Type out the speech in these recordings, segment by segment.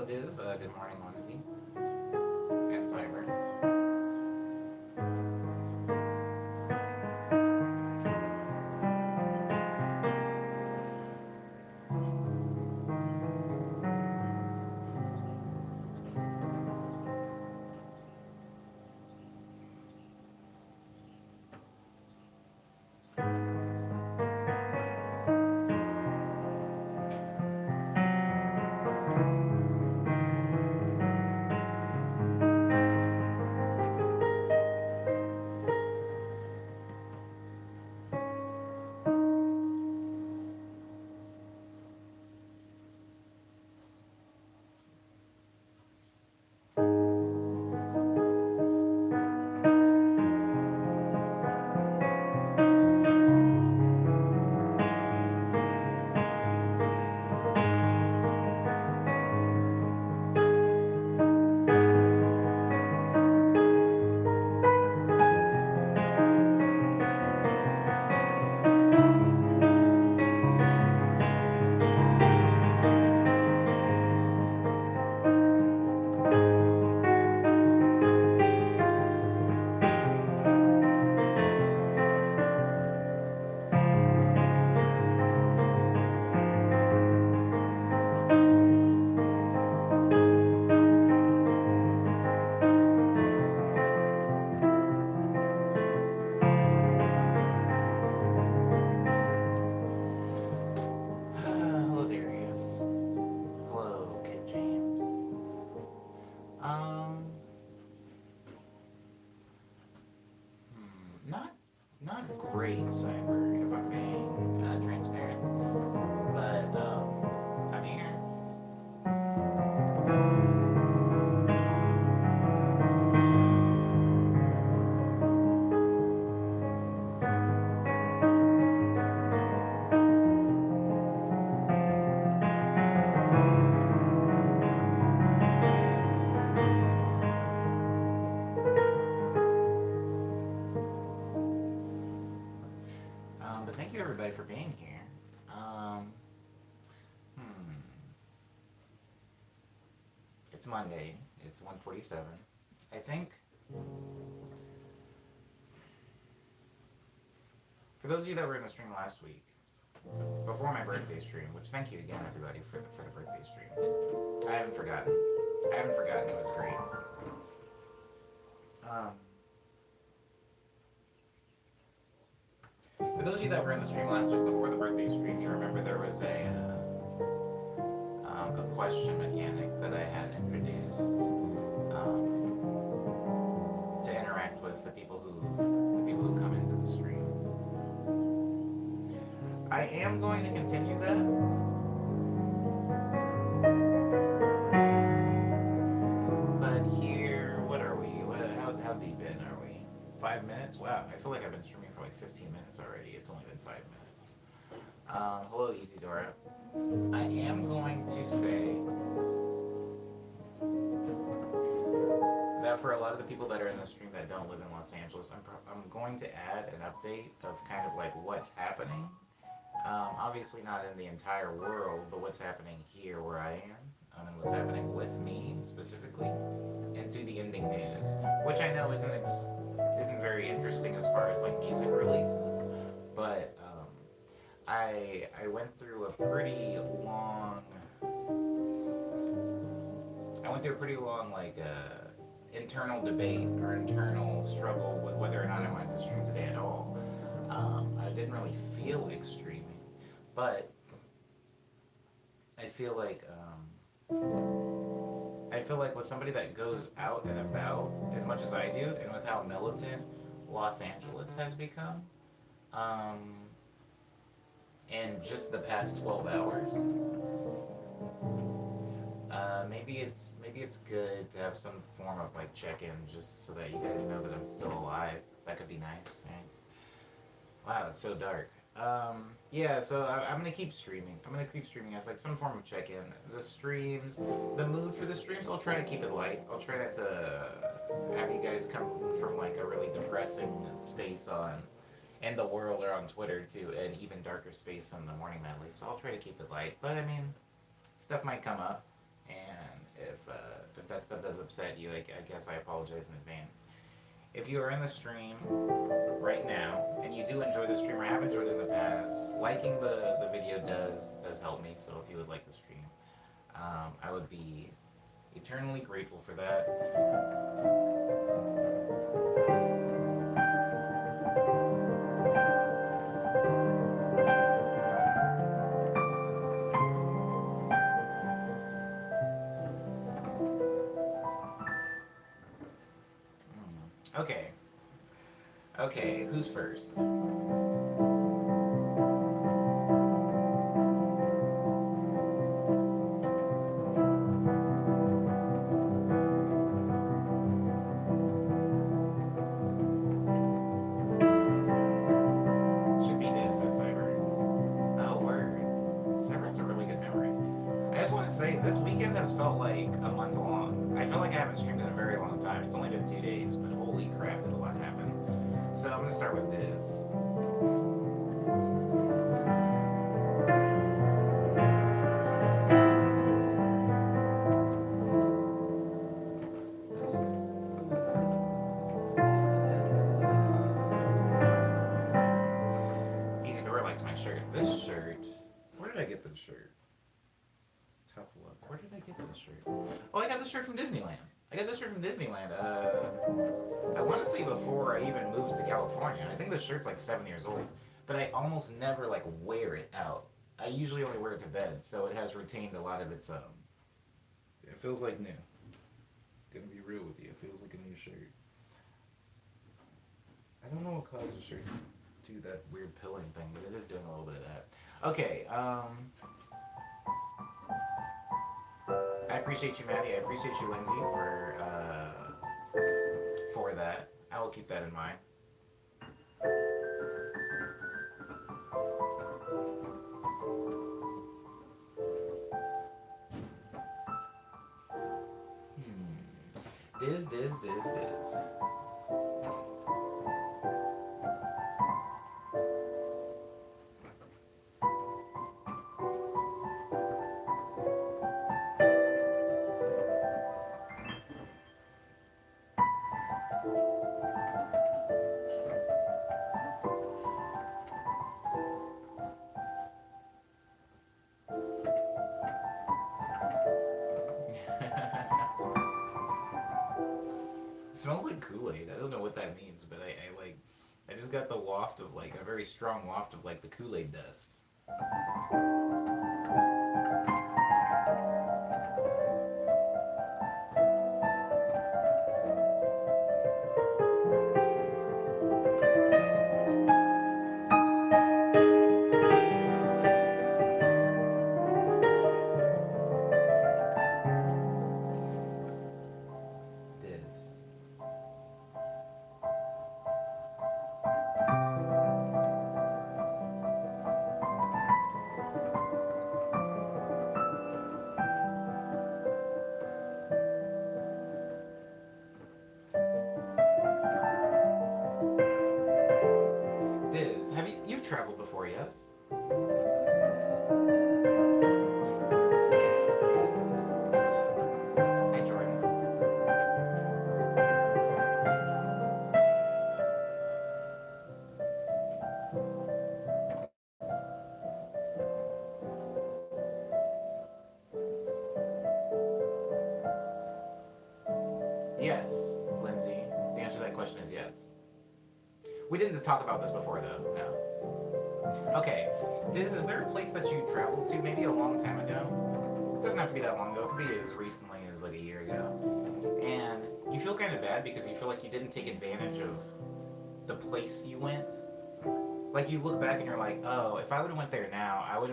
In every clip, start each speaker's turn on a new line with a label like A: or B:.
A: hello Diz, good morning Lindsay, and Cyber. Hello Darius, hello Kid James. Um, not great Cyber if I'm being transparent, but I'm here. But thank you everybody for being here. Um, hmm, it's Monday. It's 1:47. I think for those of you that were in the stream last week, before my birthday stream, which thank you again everybody for the birthday stream. I haven't forgotten. I haven't forgotten. It was great. Um, for those of you that were in the stream last week before the birthday stream, you remember there was a question mechanic that I had introduced to interact with the people who come into the stream. I am going to continue that. But here, what are we? How deep in are we? 5 minutes? Wow, I feel like I've been streaming for like 15 minutes already. It's only been 5 minutes. Hello, Isidora. I am going to say that for a lot of the people that are in the stream that don't live in Los Angeles, I'm going to add an update of kind of like what's happening. Obviously not in the entire world, but what's happening here where I am, and what's happening with me specifically, and to the ending news, which I know isn't very interesting as far as like music releases, but I went through a pretty long like internal debate or internal struggle with whether or not I wanted to stream today at all. I didn't really feel like streaming, but I feel like with somebody that goes out and about as much as I do, and with how militant Los Angeles has become, in just the past 12 hours, maybe it's good to have some form of like check-in, just so that you guys know that I'm still alive. That could be nice, right? Wow, that's so dark. Yeah, so I'm gonna keep streaming. I'm gonna keep streaming as like some form of check-in. The streams, the mood for the streams, I'll try to keep it light. I'll try not to have you guys come from like a really depressing space on in the world or on Twitter to an even darker space on the morning medley. So I'll try to keep it light. But I mean, stuff might come up, And if that stuff does upset you, like, I guess I apologize in advance. If you are in the stream right now and you do enjoy the stream or have enjoyed it in the past, liking the video does help me. So if you would like the stream, I would be eternally grateful for that. Okay. Okay, who's first? Should be this, says Cyber. Oh, word. Cyber has a really good memory. I just want to say, this weekend has felt like a month long. I feel like I haven't streamed in a very long time. It's only been 2 days, but holy crap, did a lot happen. So I'm going to start with this. Easy Door likes my shirt. This shirt. Where did I get this shirt? Tough look. Where did I get this shirt? Oh, I got this shirt from Disneyland. I got this shirt from Disneyland. I want to say before I even moved to California. I think this shirt's like 7 years old, but I almost never like wear it out. I usually only wear it to bed, so it has retained a lot of its It feels like new. Gonna be real with you. It feels like a new shirt. I don't know what causes shirts to do that weird pilling thing, but it is doing a little bit of that. Okay. I appreciate you, Maddie. I appreciate you, Lindsay, for that. I will keep that in mind. Diz. It smells like Kool-Aid. I don't know what that means, but I just got the waft of like a very strong waft of like the Kool-Aid dust. You've traveled before, yes? Hey, Jordan. Yes, Lindsay. The answer to that question is yes. We didn't talk about this before, though. No. Okay, Diz, is there a place that you traveled to maybe a long time ago? It doesn't have to be that long ago. It could be as recently as like a year ago. And you feel kind of bad because you feel like you didn't take advantage of the place you went. Like you look back and you're like, oh, if I would have went there now, I would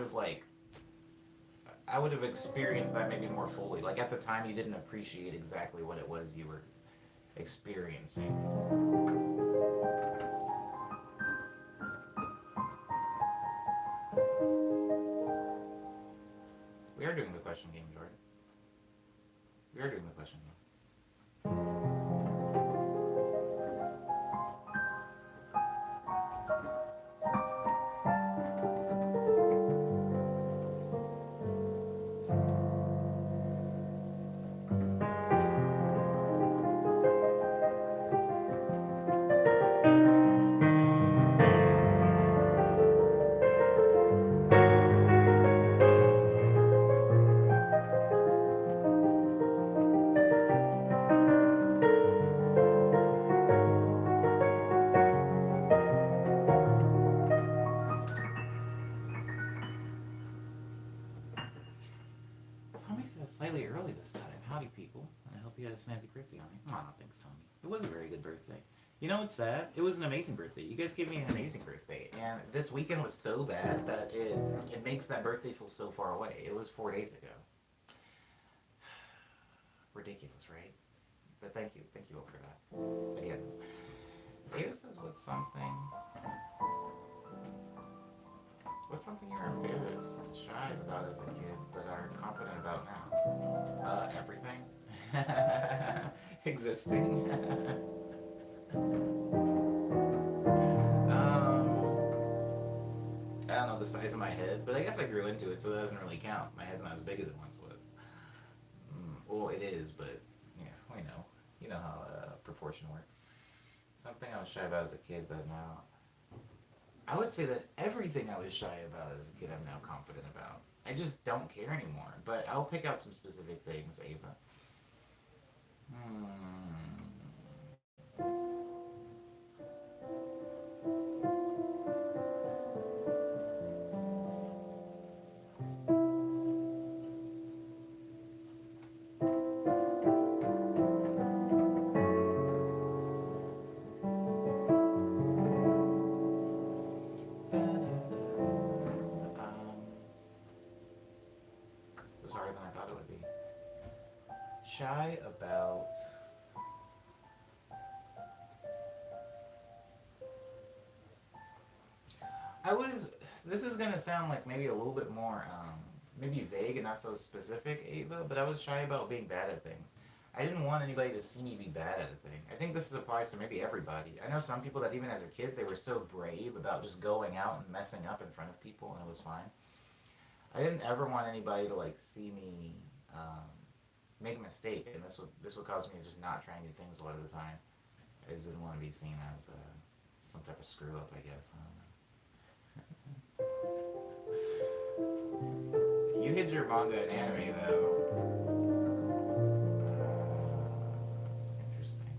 A: have experienced that maybe more fully. Like at the time, you didn't appreciate exactly what it was you were experiencing. We are doing the question game, Jordan. We are doing the question game. I'll make that slightly early this time. Howdy, people. And I hope you had a snazzy birthday on me. Aw, thanks, Tommy. It was a very good birthday. You know what's sad? It was an amazing birthday. You guys gave me an amazing birthday. And this weekend was so bad that it makes that birthday feel so far away. It was 4 days ago. Ridiculous, right? But thank you. Thank you all for that. Again, David says, what's something you're embarrassed, shy about as a kid, but are confident about now? Everything. Existing. I don't know the size of my head, but I guess I grew into it, so that doesn't really count. My head's not as big as it once was. Well, it is, but yeah, we know. You know how proportion works. Something I was shy about as a kid, but now I would say that everything I was shy about as a kid, I'm now confident about. I just don't care anymore. But I'll pick out some specific things, Ava. This is harder than I thought it would be. Shy about this is gonna sound like maybe a little bit more, maybe vague and not so specific, Ava, but I was shy about being bad at things. I didn't want anybody to see me be bad at a thing. I think this applies to maybe everybody. I know some people that even as a kid, they were so brave about just going out and messing up in front of people and it was fine. I didn't ever want anybody to like see me make a mistake, and this would cause me to just not try new things a lot of the time. I just didn't want to be seen as some type of screw up, I guess. I don't know. You hid your manga and anime though. Interesting.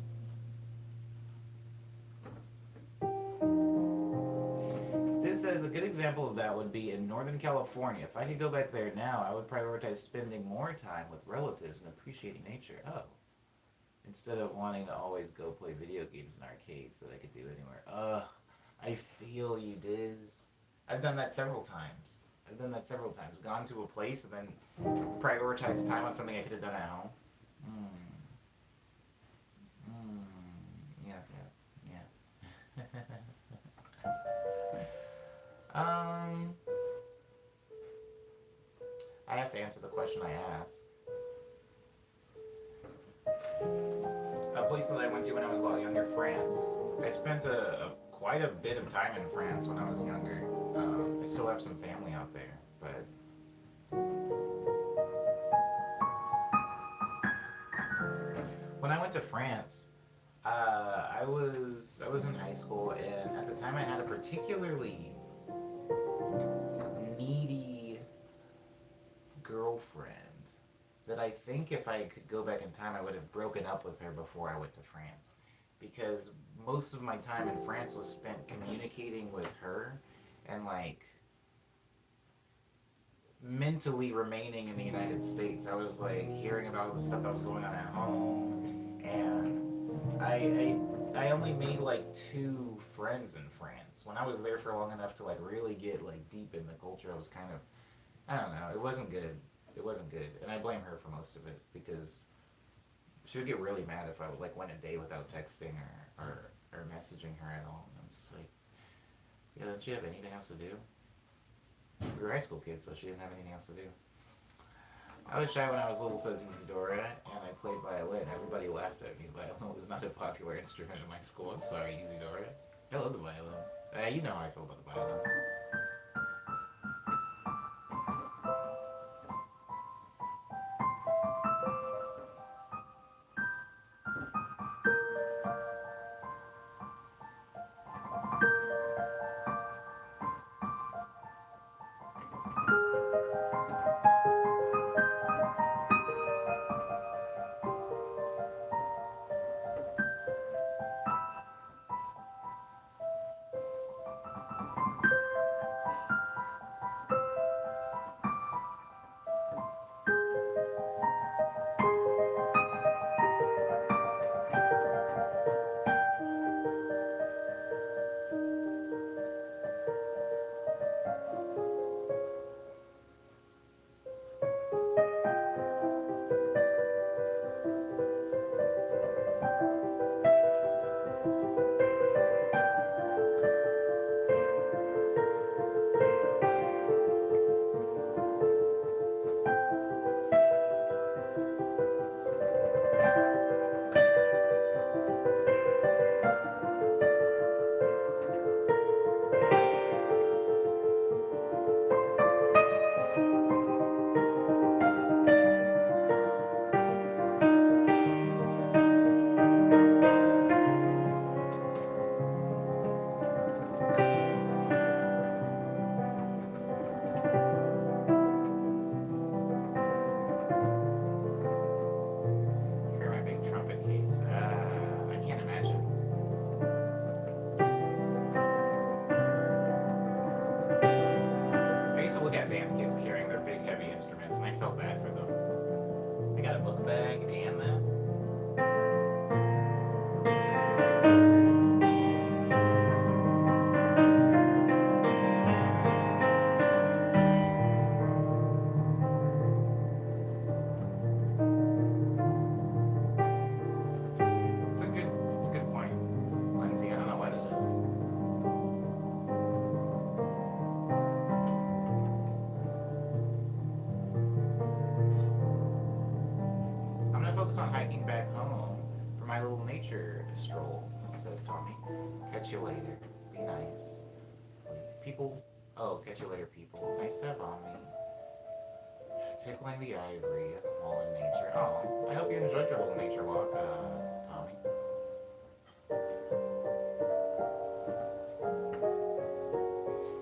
A: This says a good example of that would be in Northern California. If I could go back there now, I would prioritize spending more time with relatives and appreciating nature. Oh. Instead of wanting to always go play video games in arcades that I could do anywhere. I feel you, Diz. I've done that several times. Gone to a place and then prioritized time on something I could have done at home. Yes, yeah. I have to answer the question I asked. A place that I went to when I was a lot younger, France. I spent quite a bit of time in France when I was younger. I still have some family out there, but when I went to France, I was in high school, and at the time I had a particularly needy girlfriend that I think if I could go back in time, I would have broken up with her before I went to France. Because most of my time in France was spent communicating with her and like mentally remaining in the United States. I was like hearing about the stuff that was going on at home, and I only made like 2 friends in France. When I was there for long enough to like really get like deep in the culture, I was kind of, I don't know, it wasn't good. And I blame her for most of it because she would get really mad if I would like went a day without texting or messaging her at all. And I'm just like, yeah, don't you have anything else to do? We were high school kids, so she didn't have anything else to do. I was shy when I was little, says Isadora, and I played violin. Everybody laughed at me. Violin was not a popular instrument in my school. I'm sorry, Isadora. I love the violin. You know how I feel about the violin. book bag and that. It's a good point, Lindsay. I don't know what it is. I'm gonna focus on hiking back home for my little nature stroll, says Tommy. Catch you later. Be nice. People. Oh, catch you later, people. Nice to have on me. Tickling the ivory, all in nature. Oh, I hope you enjoyed your little nature walk, Tommy.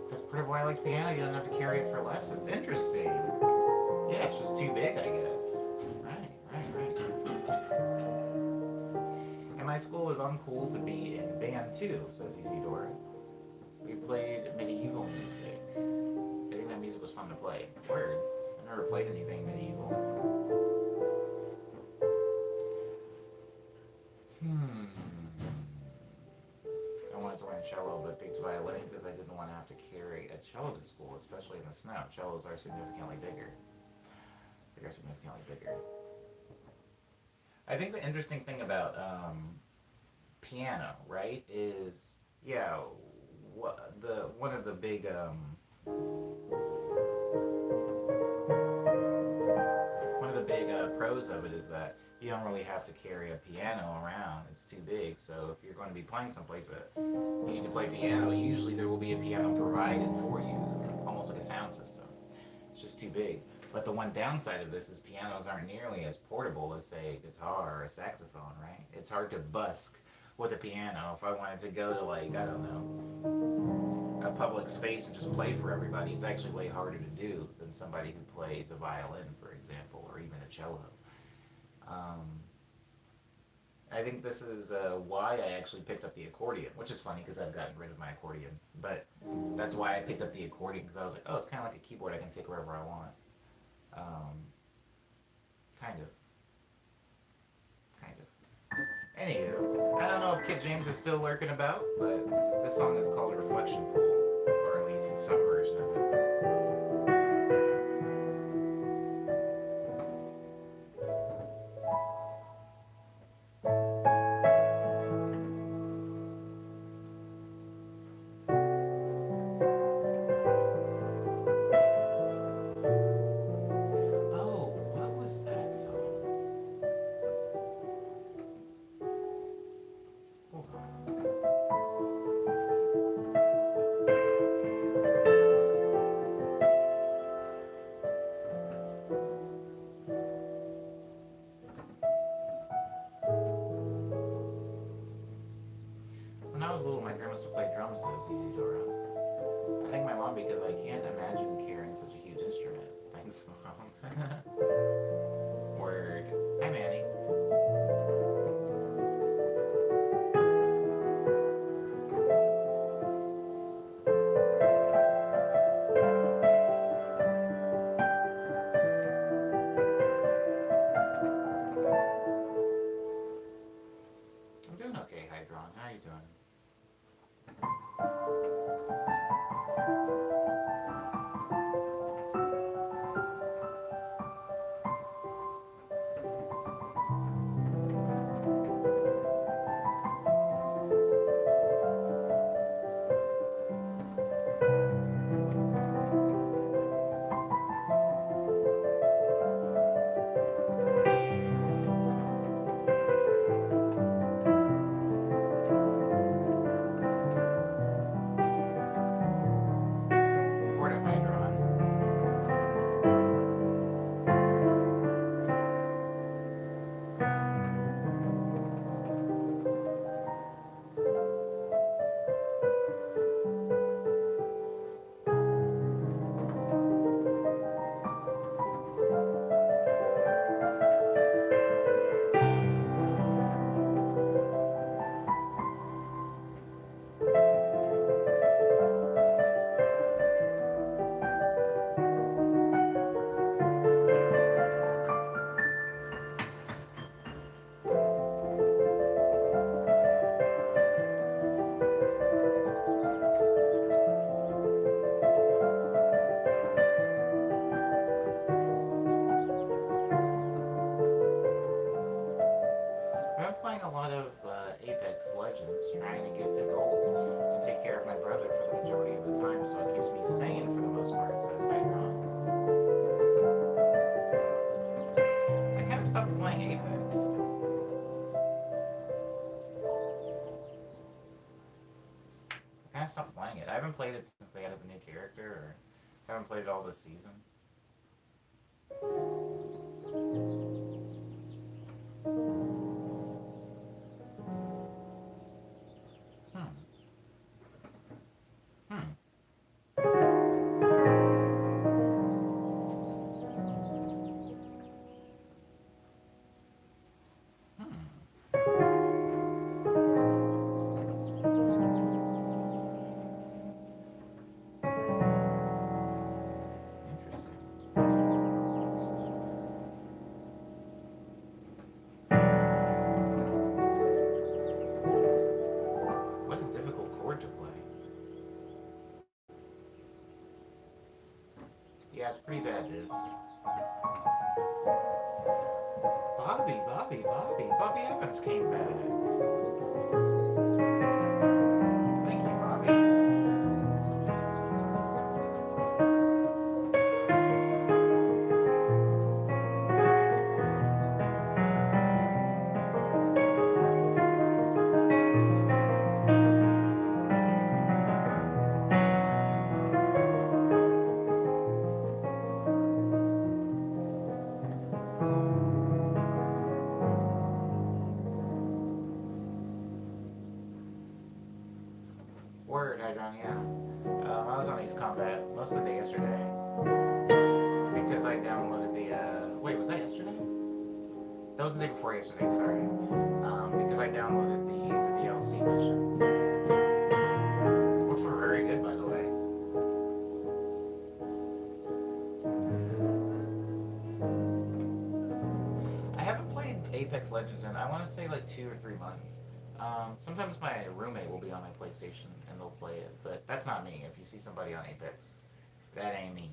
A: That's part of why I like piano. You don't have to carry it for lessons. Interesting. Yeah, it's just too big, I guess. Right. And my school was uncool to be in band too, says Isidora. We played medieval music. I think that music was fun to play. Word. I never played anything medieval. I wanted to learn cello, but picked violin because I didn't want to have to carry a cello to school, especially in the snow. Cellos are significantly bigger. They are significantly bigger. I think the interesting thing about piano, right, is one of the big pros of it is that you don't really have to carry a piano around. It's too big. So if you're going to be playing someplace that you need to play piano, usually there will be a piano provided for you, almost like a sound system. It's just too big. But the one downside of this is pianos aren't nearly as portable as, say, a guitar or a saxophone, right? It's hard to busk with a piano. If I wanted to go to, like, I don't know, a public space and just play for everybody, it's actually way harder to do than somebody who plays a violin, for example, or even a cello. I think this is why I actually picked up the accordion, which is funny because I've gotten rid of my accordion. But that's why I picked up the accordion, because I was like, oh, it's kind of like a keyboard I can take wherever I want. Kind of. Anywho, I don't know if Kid James is still lurking about, but this song is called Reflection Pool, or at least some version of it. When I was little, my grandma used to play drums, says Isidora. I think my mom, because I can't imagine carrying such a huge instrument. Thanks, Mom. Word. Hi, Manny. I'm doing okay, Hydron. How are you doing? Legends, trying to get to gold and take care of my brother for the majority of the time, so it keeps me sane for the most part, says Hydron. I kind of stopped playing Apex. I kind of stopped playing it. I haven't played it since they added the new character, or haven't played it all this season. Hmm. Hmm. Interesting. What a difficult chord to play. Yeah, it's pretty bad, this. Bobby Evans came back. Thank you, Bobby. Word, Hydron, yeah. I was on Ace Combat most of the day yesterday because I downloaded the. Wait, was that yesterday? That was the day before yesterday. Sorry, because I downloaded the DLC missions, which were very good, by the way. I haven't played Apex Legends in I want to say like 2 or 3 months. Sometimes my roommate will be on my PlayStation and they'll play it, but that's not me. If you see somebody on Apex, that ain't me.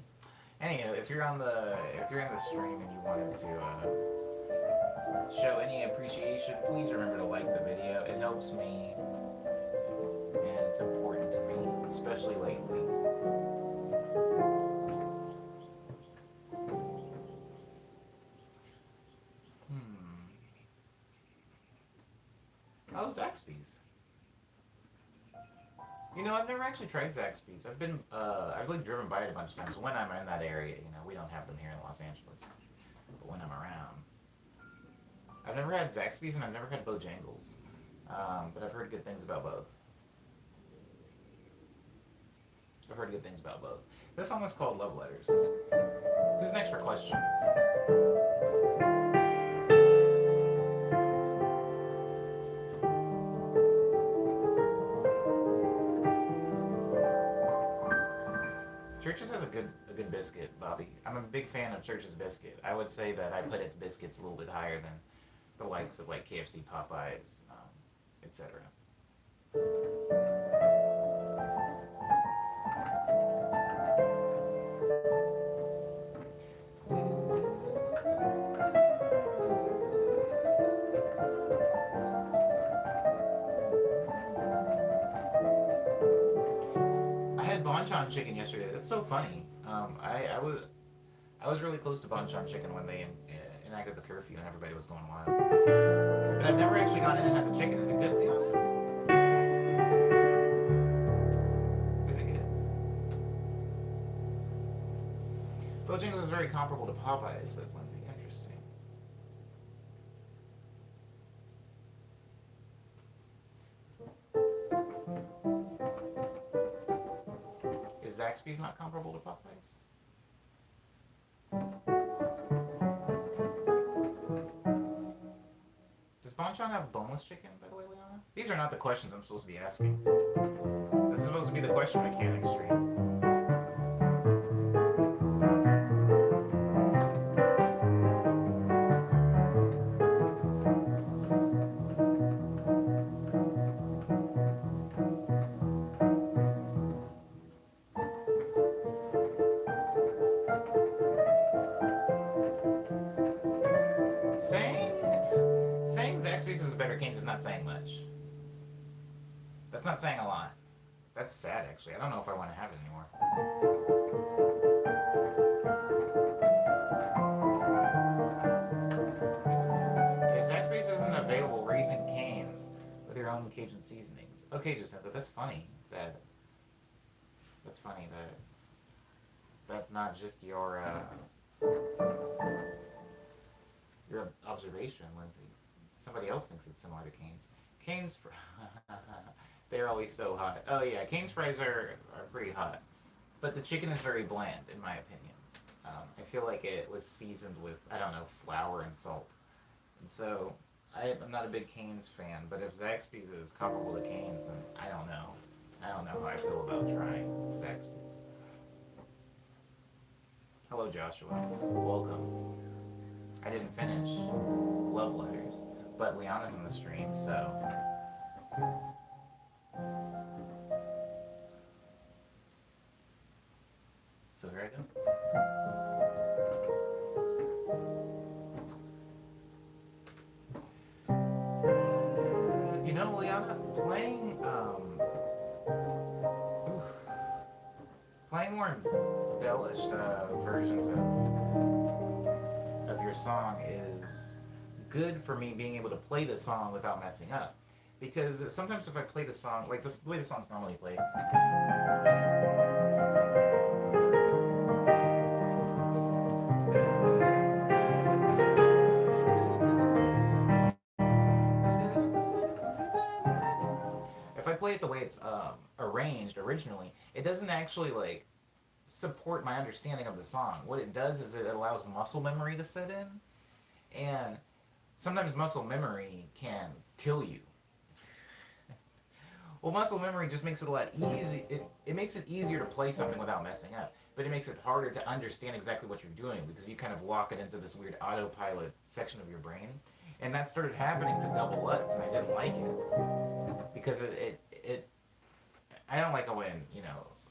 A: Anyhow, if you're in the stream and you wanted to show any appreciation, please remember to like the video. It helps me, and it's important to me, especially lately. Oh, Zaxby's. You know, I've never actually tried Zaxby's. I've like driven by it a bunch of times when I'm in that area. You know, we don't have them here in Los Angeles, but when I'm around, I've never had Zaxby's and I've never had Bojangles, but I've heard good things about both. I've heard good things about both. This song is called Love Letters. Who's next for questions? Church's has a good biscuit, Bobby. I'm a big fan of Church's biscuit. I would say that I put its biscuits a little bit higher than the likes of like KFC, Popeyes, etc. Bonchon chicken yesterday. That's so funny. I was really close to Bonchon chicken when they enacted the curfew and everybody was going wild. But I've never actually gone in and had the chicken. Is it good, Leona? Is it good? Bojangles is very comparable to Popeyes, says Lindsay. Interesting. Is Zaxby's not comparable to Popeyes? Does Bonchon have boneless chicken, by the way, Leona? These are not the questions I'm supposed to be asking. This is supposed to be the question mechanics stream. Saying Zaxby's is a better cane is not saying much. That's not saying a lot. That's sad, actually. I don't know if I want to have it anymore. If Zaxby's isn't available, raising canes with your own Cajun seasonings. Okay, Jacinta, that's funny. That's funny that that's not just your observation, Lindsay. Somebody else thinks it's similar to canes. Canes, they're always so hot. Oh yeah, canes fries are pretty hot, but the chicken is very bland, in my opinion. I feel like it was seasoned with, I don't know, flour and salt. And so I'm not a big Cane's fan, but if Zaxby's is comparable to Cane's, then I don't know. I don't know how I feel about trying Zaxby's. Hello, Joshua. Welcome. I didn't finish love letters, but Liana's in the stream, so. So here I go. You know, Liana, playing more embellished versions of your song is good for me being able to play the song without messing up. Because sometimes if I play the song, like the way the song's normally played, if I play it the way it's arranged originally, it doesn't actually like support my understanding of the song. What it does is it allows muscle memory to set in, and sometimes muscle memory can kill you. Well, muscle memory just makes it a lot easy. It makes it easier to play something without messing up, but it makes it harder to understand exactly what you're doing because you kind of lock it into this weird autopilot section of your brain, and that started happening to double Lutz, and I didn't like it because it I don't like it when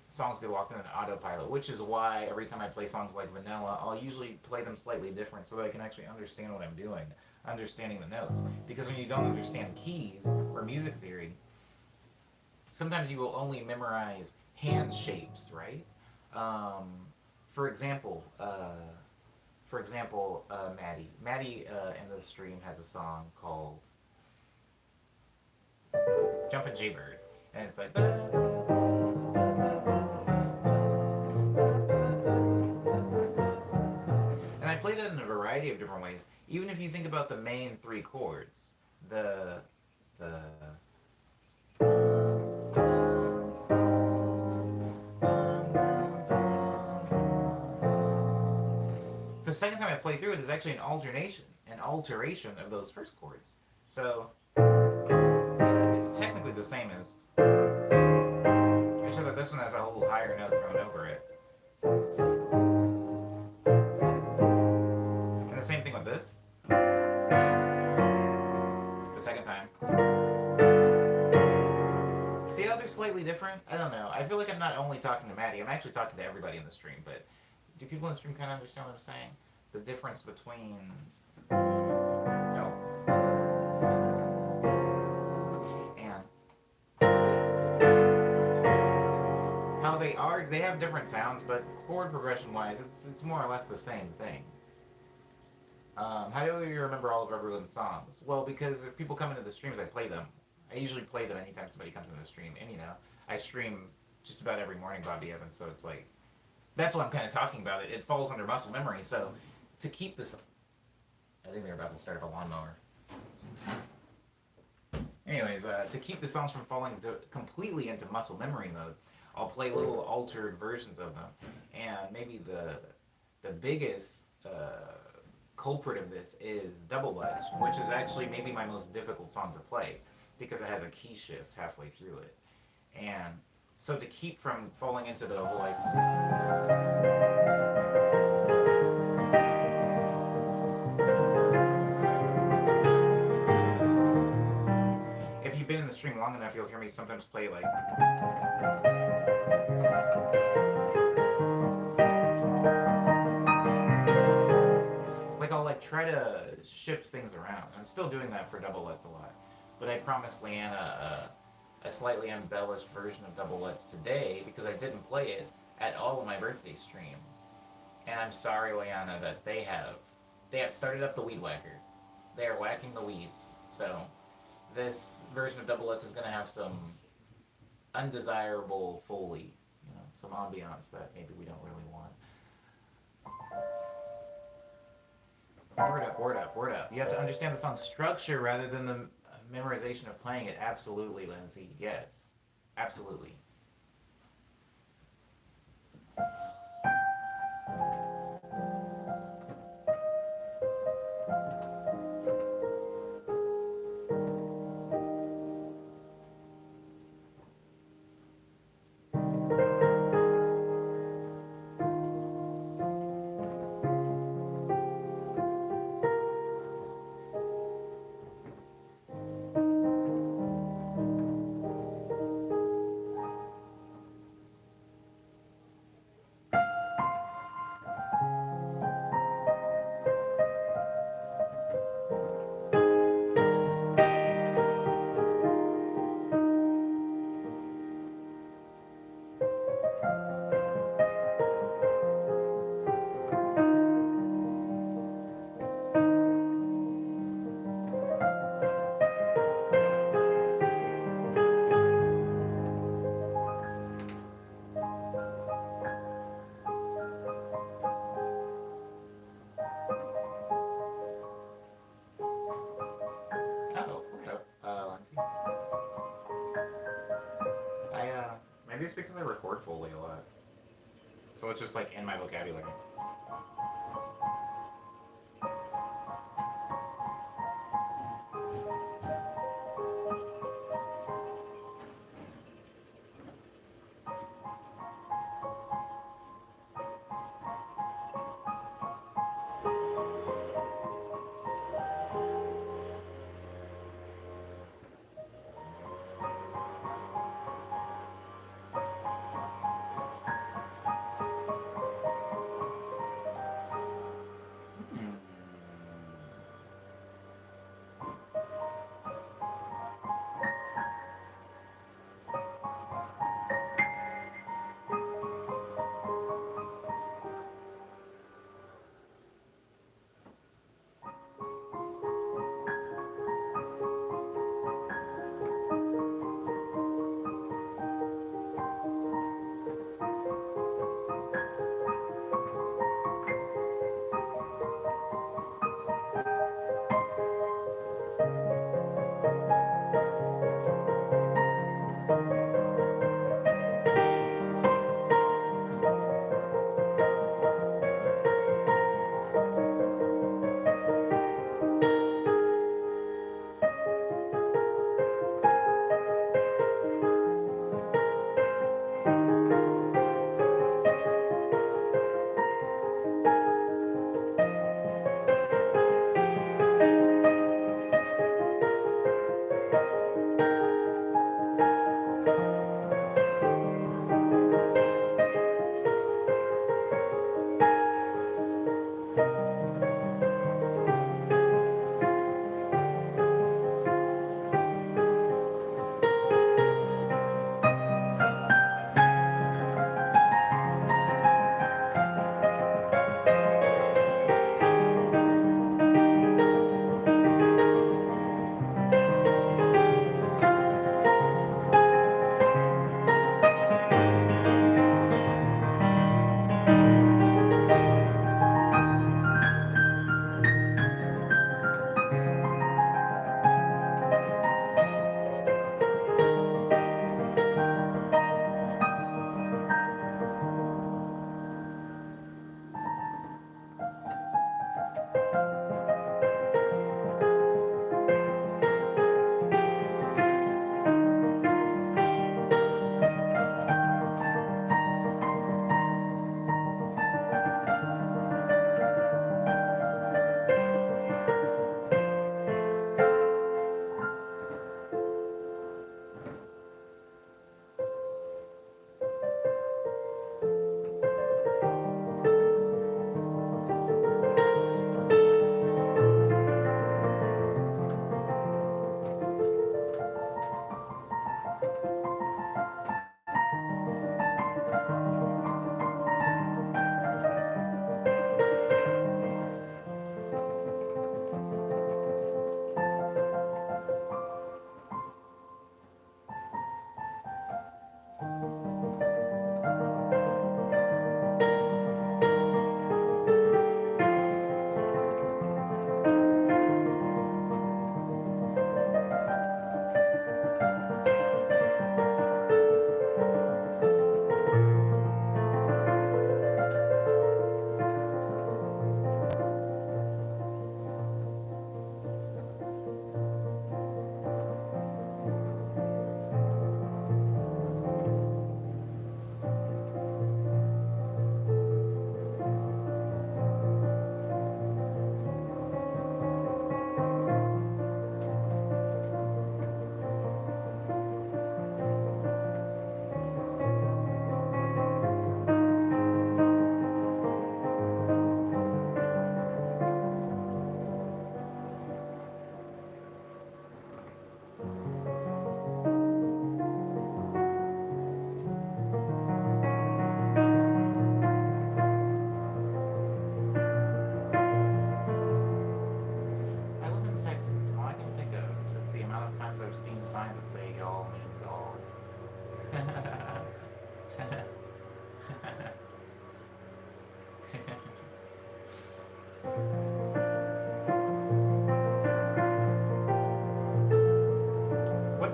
A: songs get locked in an autopilot, which is why every time I play songs like Vanilla, I'll usually play them slightly different so that I can actually understand what I'm doing, understanding the notes. Because when you don't understand keys or music theory, sometimes you will only memorize hand shapes, right? For example, Maddie in the stream has a song called Jumpin' Jaybird, and it's like. And I play that in a variety of different ways. Even if you think about the main three chords, the second time I play through it is actually an alteration of those first chords. So it's technically the same as. I show that this one has a little higher note thrown over it. And the same thing with this. The second time. See how they're slightly different? I don't know. I feel like I'm not only talking to Maddie, I'm actually talking to everybody in the stream, but do people in the stream kind of understand what I'm saying? The difference between. Oh. And how they have different sounds, but chord progression wise, it's more or less the same thing. How do you remember all of everyone's songs? Well, because if people come into the streams, I play them. I usually play them anytime somebody comes into the stream, and I stream just about every morning, Bobby Evans, so it's like. That's what I'm kind of talking about. It falls under muscle memory. So to keep this, I think they're about to start up a lawnmower. Anyways, to keep the songs from falling completely into muscle memory mode, I'll play little altered versions of them. And maybe the biggest culprit of this is Double Lutz, which is actually maybe my most difficult song to play because it has a key shift halfway through it. And so to keep from falling into the whole like. If you've been in the stream long enough, you'll hear me sometimes play like. Like I'll like try to shift things around. I'm still doing that for Double Lutz a lot, but I promised Leanna a slightly embellished version of Double Let's today because I didn't play it at all in my birthday stream. And I'm sorry, Leanna, that they have started up the weed whacker. They are whacking the weeds. So this version of Double Let's is going to have some undesirable Foley, some ambiance that maybe we don't really want. Word up, word up, word up. You have to understand the song's structure rather than the memorization of playing it. Absolutely, Lindsay. Yes. Absolutely. Oh, word up, Lindsay. Maybe it's because I record Foley a lot. So it's just like in my vocabulary.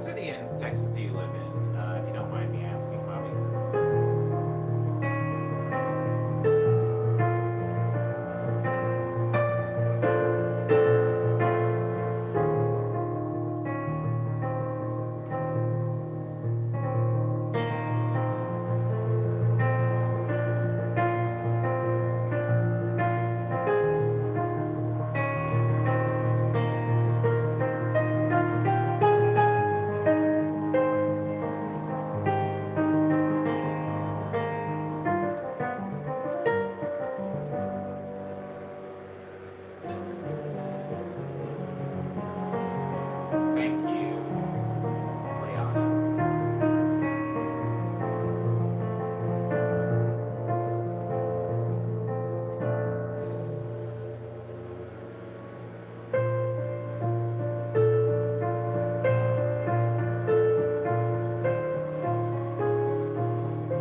A: What city in Texas do you live in, if you don't mind me asking, Bobby? Thank you, Leona.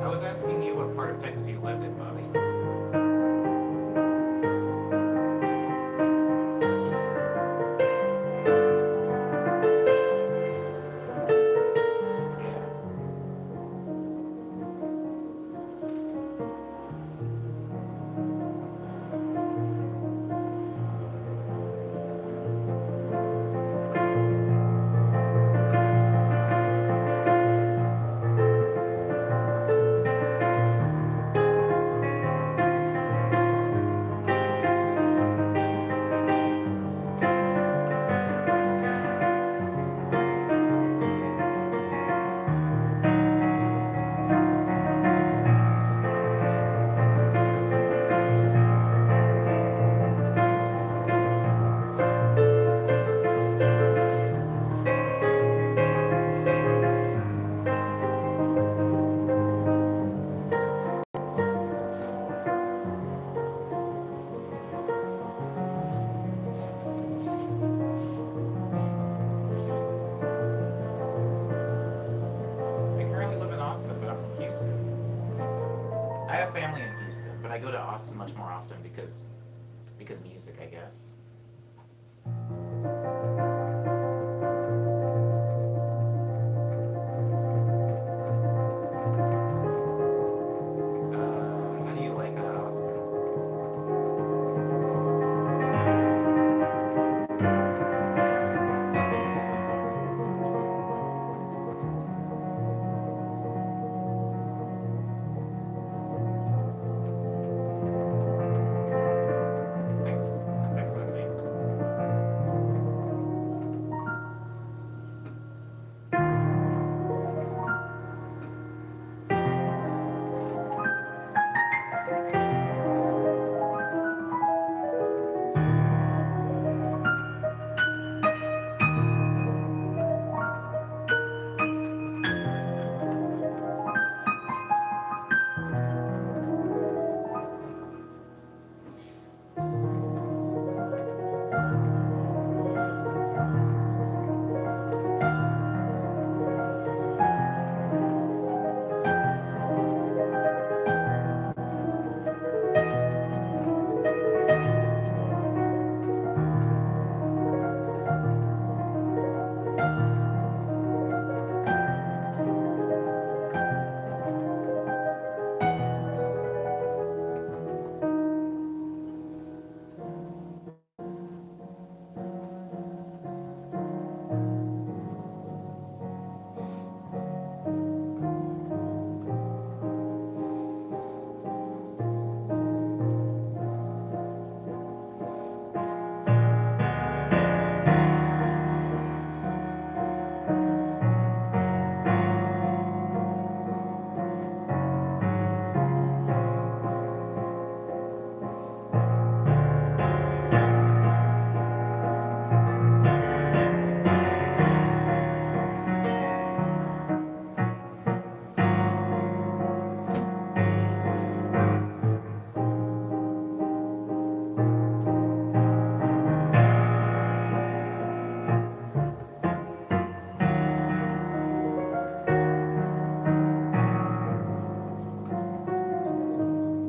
A: I was asking you what part of Texas you lived in, Bobby. Yeah. I currently live in Austin, but I'm from Houston. I have family in Houston, but I go to Austin much more often because music, I guess. How do you like Austin? Thanks. Thanks, Lindsay.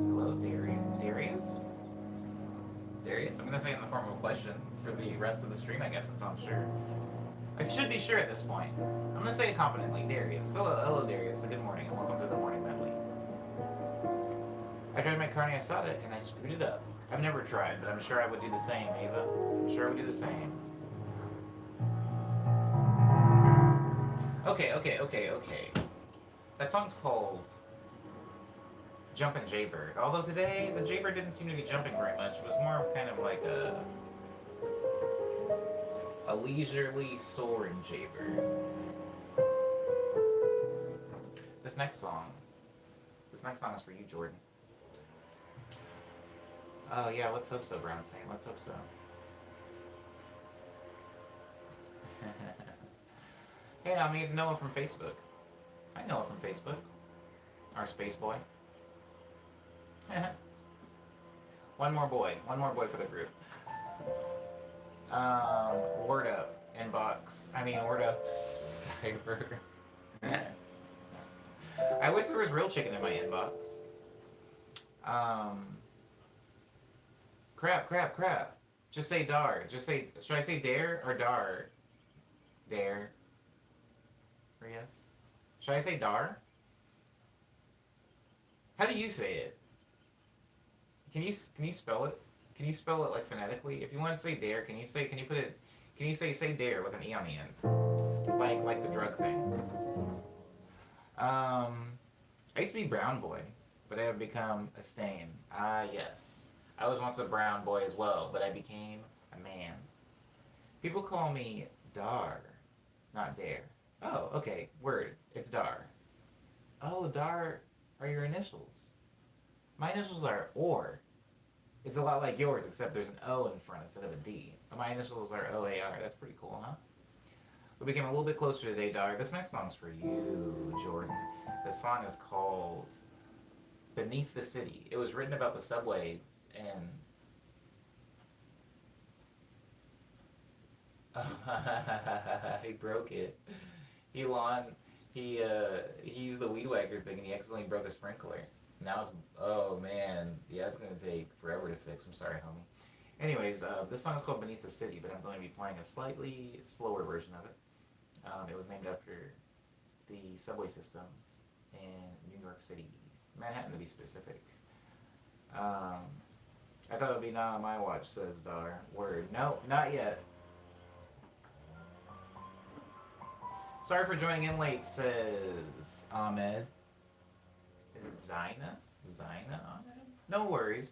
A: Hello, Darius? Darius? I'm gonna say it in the form of a question for the rest of the stream, I guess, until I'm sure. I should be sure at this point. I'm gonna say it confidently. Darius. Hello, Darius. Good morning, and welcome to the morning medley. I tried to make carne asada, and I screwed it up. I've never tried, but I'm sure I would do the same, Ava. I'm sure I would do the same. Okay. That song's called Jumpin' Jaybird. Although today, the Jaybird didn't seem to be jumping very much. It was more of kind of like a leisurely soaring Jaybird. This next song is for you, Jordan. Oh yeah, let's hope so, Brownstein. Let's hope so. Hey, I mean, it's Noah from Facebook. I know from Facebook. Our space boy. One more boy for the group. Word up, inbox. Word up, cyber. I wish there was real chicken in my inbox. Crap. Just say dar. Should I say dare or dar? Dare. Or yes? Should I say dar? How do you say it? Can you spell it? Can you spell it like phonetically? If you want to say dare, can you say dare with an E on the end? Like the drug thing. I used to be brown boy, but I have become a stain. Yes. I was once a brown boy as well, but I became a man. People call me Dar, not Dare. Oh, okay. Word. It's Dar. Oh, Dar are your initials. My initials are Or. It's a lot like yours, except there's an O in front instead of a D. But my initials are OAR. That's pretty cool, huh? We became a little bit closer today, Dar. This next song's for you, Jordan. This song is called Beneath the City. It was written about the subways and... he broke it. He used the weed whacker thing and he accidentally broke a sprinkler. Now it's, oh man, yeah, it's gonna take forever to fix. I'm sorry, homie. Anyways, this song is called Beneath the City, but I'm going to be playing a slightly slower version of it. It was named after the subway systems in New York City, Manhattan to be specific. I thought it would be not on my watch, says Dar. Word. No, not yet. Sorry for joining in late, says Ahmed. Is it Zaina? Zaina Ahmed? No worries.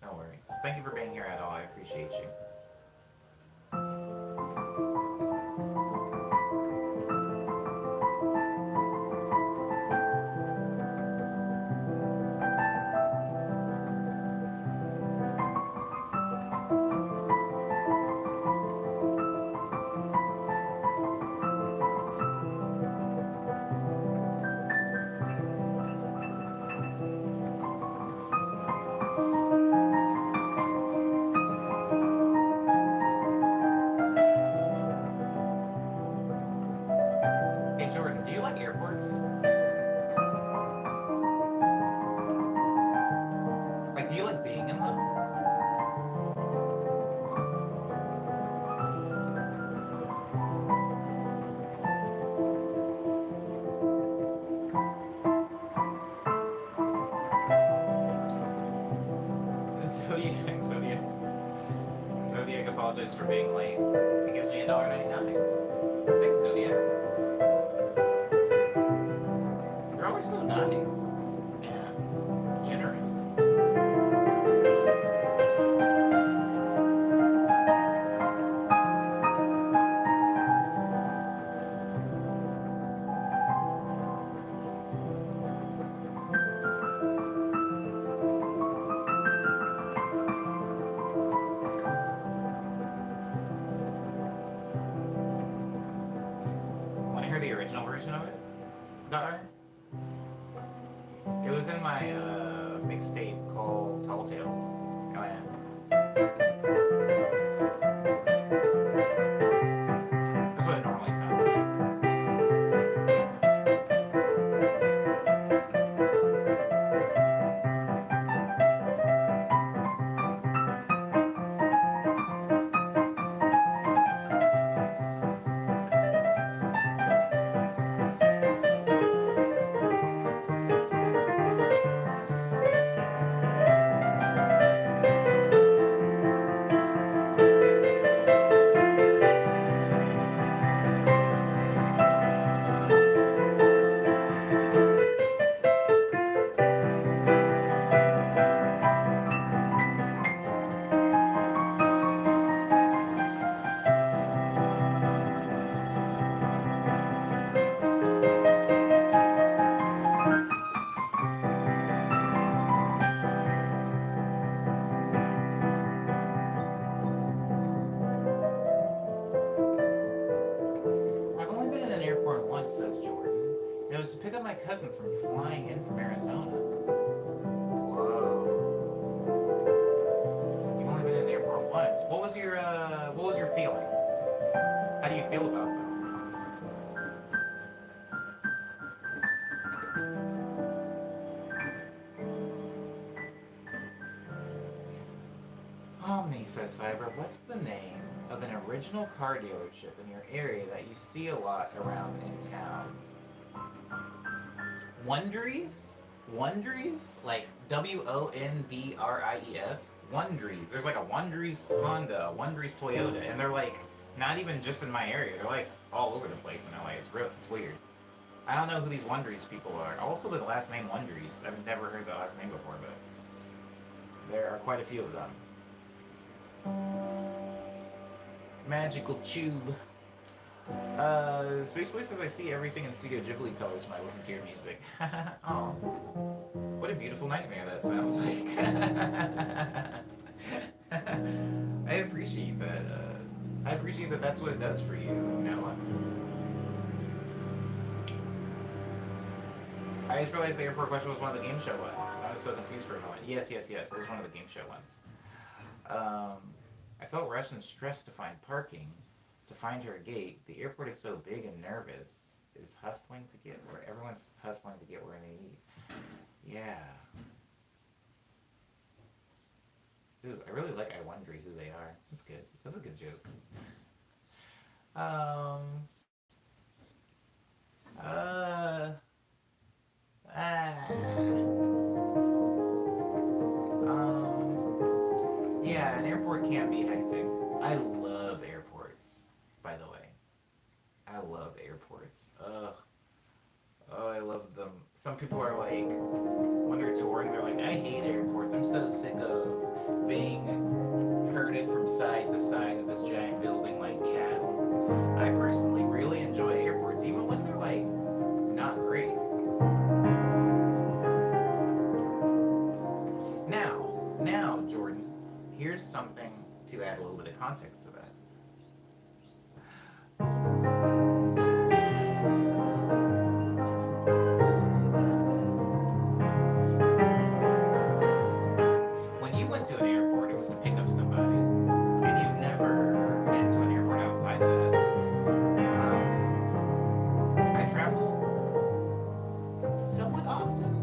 A: Thank you for being here at all. I appreciate you. Zodiac apologizes for being late. He gives me $1.99. Thanks, Zodiac. You're always so nice. Yeah. Generous. The original version of it, Dar. It was in my mixtape called Tall Tales. Oh yeah. That's what it normally sounds like. was to pick up my cousin from flying in from Arizona. Whoa. You've only been in the airport once. What was your feeling? How do you feel about that? Omni, says Cyber, what's the name of an original car dealership in your area that you see a lot around in town? Wondries? Wondries? Like Wondries? Wondries. There's like a Wondries Honda, a Wondries Toyota, and they're like not even just in my area. They're like all over the place in LA. It's weird. I don't know who these Wondries people are. Also, the last name Wondries. I've never heard the last name before, but there are quite a few of them. Magical Tube. Space Boy says I see everything in Studio Ghibli colors when I listen to your music. Oh, what a beautiful nightmare that sounds like. I appreciate that. I appreciate that that's what it does for you, Noah. I just realized the airport question was one of the game show ones. I was so confused for a moment. Yes. It was one of the game show ones. I felt rushed and stressed to find parking. To find her gate, the airport is so big and nervous. Everyone's hustling to get where they need. Yeah. Dude, I really like I Wonder who they are. That's good. That's a good joke. Yeah, an airport can be hectic. I love airports, by the way. I love airports. Ugh. Oh, I love them. Some people are like, when they're touring, they're like, I hate airports. I'm so sick of being herded from side to side of this giant building like cattle. I personally really enjoy airports, even when they're like not great. Now, Jordan, here's something to add a little bit of context to that. When you went to an airport, it was to pick up somebody, and you've never been to an airport outside of that. I travel somewhat often.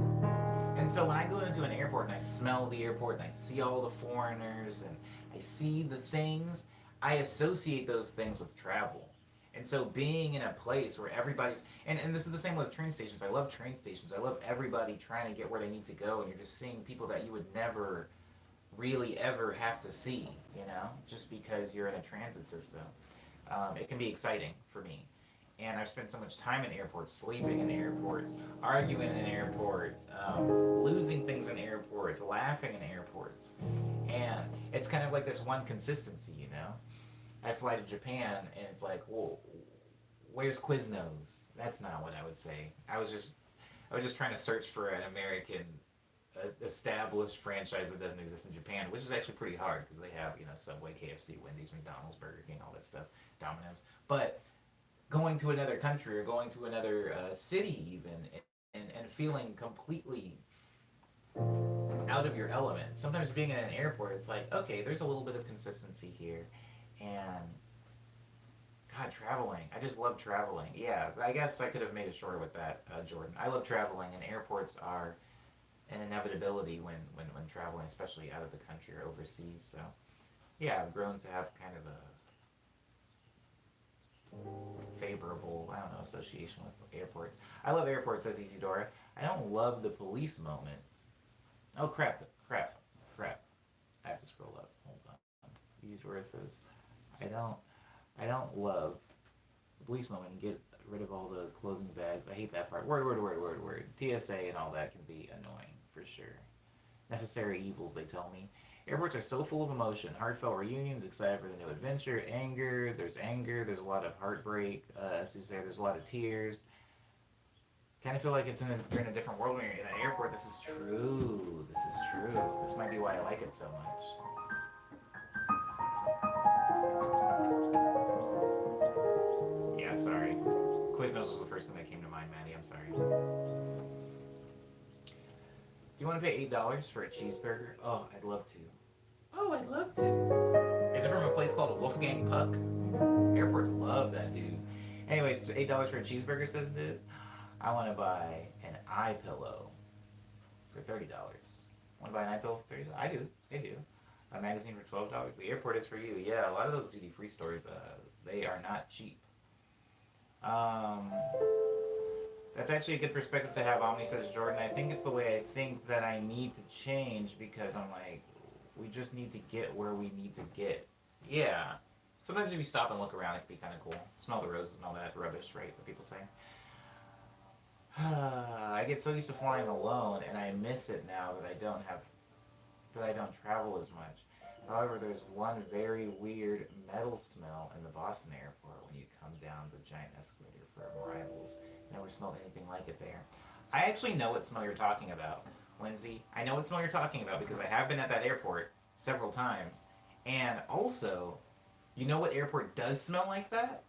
A: And so when I go into an airport and I smell the airport and I see all the foreigners and I see the things, I associate those things with travel. And so being in a place where everybody's, and this is the same with train stations. I love train stations. I love everybody trying to get where they need to go, and you're just seeing people that you would never really ever have to see, just because you're in a transit system. It can be exciting for me. And I've spent so much time in airports, sleeping in airports, arguing in airports, losing things in airports, laughing in airports. And it's kind of like this one consistency. I fly to Japan, and it's like, well, where's Quiznos? That's not what I would say. I was just trying to search for an American established franchise that doesn't exist in Japan, which is actually pretty hard because they have, Subway, KFC, Wendy's, McDonald's, Burger King, all that stuff, Domino's. But going to another country or going to another city even and feeling completely out of your element. Sometimes being in an airport, it's like, okay, there's a little bit of consistency here. And God, traveling. I just love traveling. Yeah, I guess I could have made it shorter with that, Jordan. I love traveling, and airports are an inevitability when traveling, especially out of the country or overseas. So, yeah, I've grown to have kind of a favorable, association with airports. I love airports, says Isidora. I don't love the police moment. Oh, crap. I have to scroll up. Hold on. Isidora says, I don't love the police moment and get rid of all the clothing bags. I hate that part. Word. TSA and all that can be annoying, for sure. Necessary evils, they tell me. Airports are so full of emotion. Heartfelt reunions, excited for the new adventure, anger, there's a lot of heartbreak, as you say, there's a lot of tears. Kind of feel like you're in a different world when you're in an airport. This is true. This might be why I like it so much. Yeah, sorry. Quiznos was the first thing that came to mind, Maddie. I'm sorry. Do you want to pay $8 for a cheeseburger? Oh, I'd love to. Oh, I'd love to. Is it from a place called Wolfgang Puck? Airports love that dude. Anyways, $8 for a cheeseburger says this. I want to buy an eye pillow for $30. Want to buy an eye pillow for $30? I do. I do. A magazine for $12. The airport is for you. Yeah, a lot of those duty free stores, they are not cheap. Um, that's actually a good perspective to have. Omni says Jordan. I think it's the way I think that I need to change because I'm like, we just need to get where we need to get. Yeah. Sometimes if you stop and look around, it can be kind of cool. Smell the roses and all that rubbish, right? What people say. I get so used to flying alone, and I miss it now that I don't travel as much. However, there's one very weird metal smell in the Boston airport when you come down the giant escalator for arrivals. Never smelled anything like it there. I actually know what smell you're talking about, Lindsay. I know what smell you're talking about because I have been at that airport several times. And also, you know what airport does smell like that?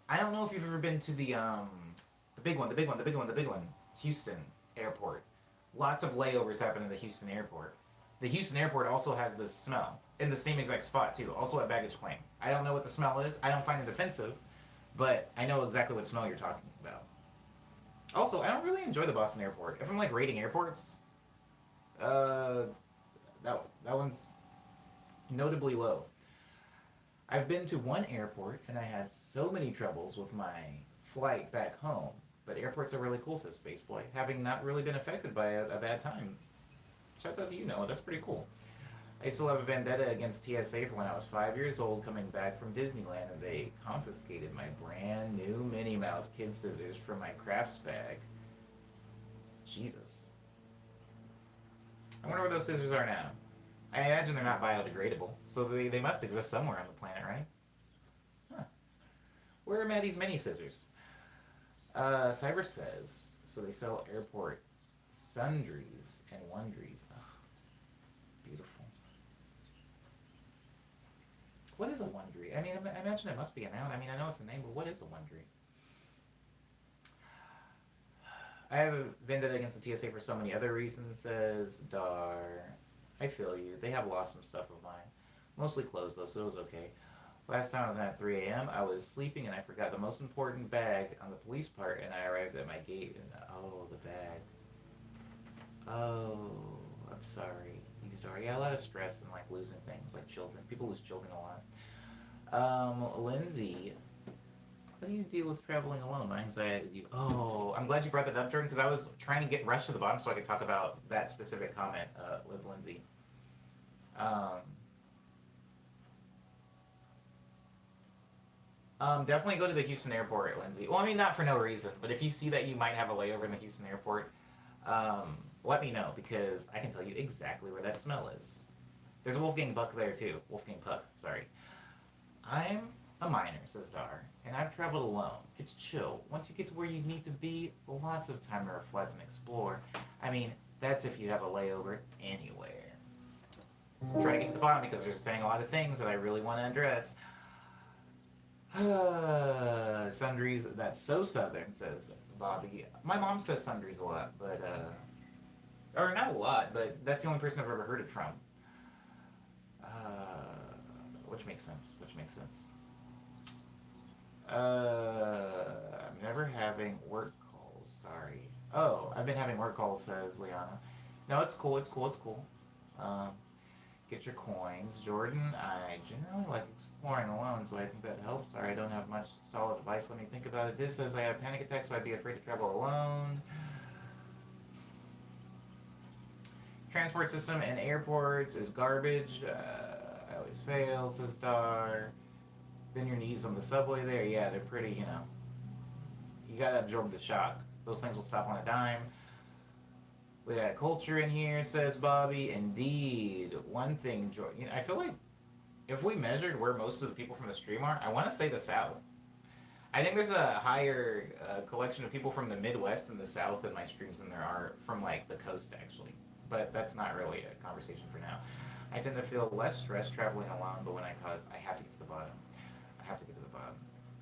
A: I don't know if you've ever been to the big one, Houston Airport. Lots of layovers happen in the Houston Airport. The Houston Airport also has this smell in the same exact spot too, also at baggage claim. I don't know what the smell is. I don't find it offensive, but I know exactly what smell you're talking about. Also, I don't really enjoy the Boston Airport. If I'm like rating airports, that one's notably low. I've been to one airport and I had so many troubles with my flight back home. But airports are really cool, says Spaceboy, having not really been affected by a bad time. Shouts out to you, Noah. That's pretty cool. I still have a vendetta against TSA for when I was 5 years old coming back from Disneyland and they confiscated my brand new Minnie Mouse kid scissors from my crafts bag. Jesus. I wonder where those scissors are now. I imagine they're not biodegradable, so they must exist somewhere on the planet, right? Huh. Where are Maddie's mini scissors? Cyber says, so they sell airport sundries and wondries. Oh, beautiful. What is a wondry? I mean, I imagine it must be a noun. I mean, I know it's a name, but what is a wondry? I have a vendetta against the TSA for so many other reasons, says Dar. I feel you. They have lost some stuff of mine. Mostly clothes, though, so it was okay. Last time I was at 3 a.m., I was sleeping and I forgot the most important bag on the police part, and I arrived at my gate and, oh, the bag. Oh, I'm sorry. Yeah, a lot of stress and, like, losing things, like children. People lose children a lot. Lindsay, how do you deal with traveling alone? My anxiety. Oh, I'm glad you brought that up, Jordan, because I was trying to get rushed to the bottom so I could talk about that specific comment with Lindsay. Definitely go to the Houston airport, Lindsay. Well, I mean, not for no reason, but if you see that you might have a layover in the Houston airport, let me know, because I can tell you exactly where that smell is. There's a Wolfgang Puck there, too. Wolfgang Puck, sorry. I'm a minor, says Dar, and I've traveled alone. It's chill. Once you get to where you need to be, lots of time to reflect and explore. I mean, that's if you have a layover anywhere. I'm trying to get to the bottom because they're saying a lot of things that I really want to address. Sundries, that's so southern, says Bobby. My mom says sundries a lot, but, or not a lot, but that's the only person I've ever heard it from. Which makes sense, I'm never having work calls, sorry. Oh, I've been having work calls, says Liana. No, it's cool. Get your coins. Jordan, I generally like exploring alone, so I think that helps. Sorry, I don't have much solid advice. Let me think about it. This says I have panic attacks, so I'd be afraid to travel alone. Transport system and airports is garbage. I always fail, says Dar. Bend your knees on the subway there. Yeah, they're pretty, you gotta absorb the shock. Those things will stop on a dime. We got culture in here, says Bobby. Indeed. One thing, I feel like if we measured where most of the people from the stream are, I want to say the South. I think there's a higher collection of people from the Midwest and the South in my streams than there are from, like, the coast, actually. But that's not really a conversation for now. I tend to feel less stress traveling alone, but when I have to get to the bottom.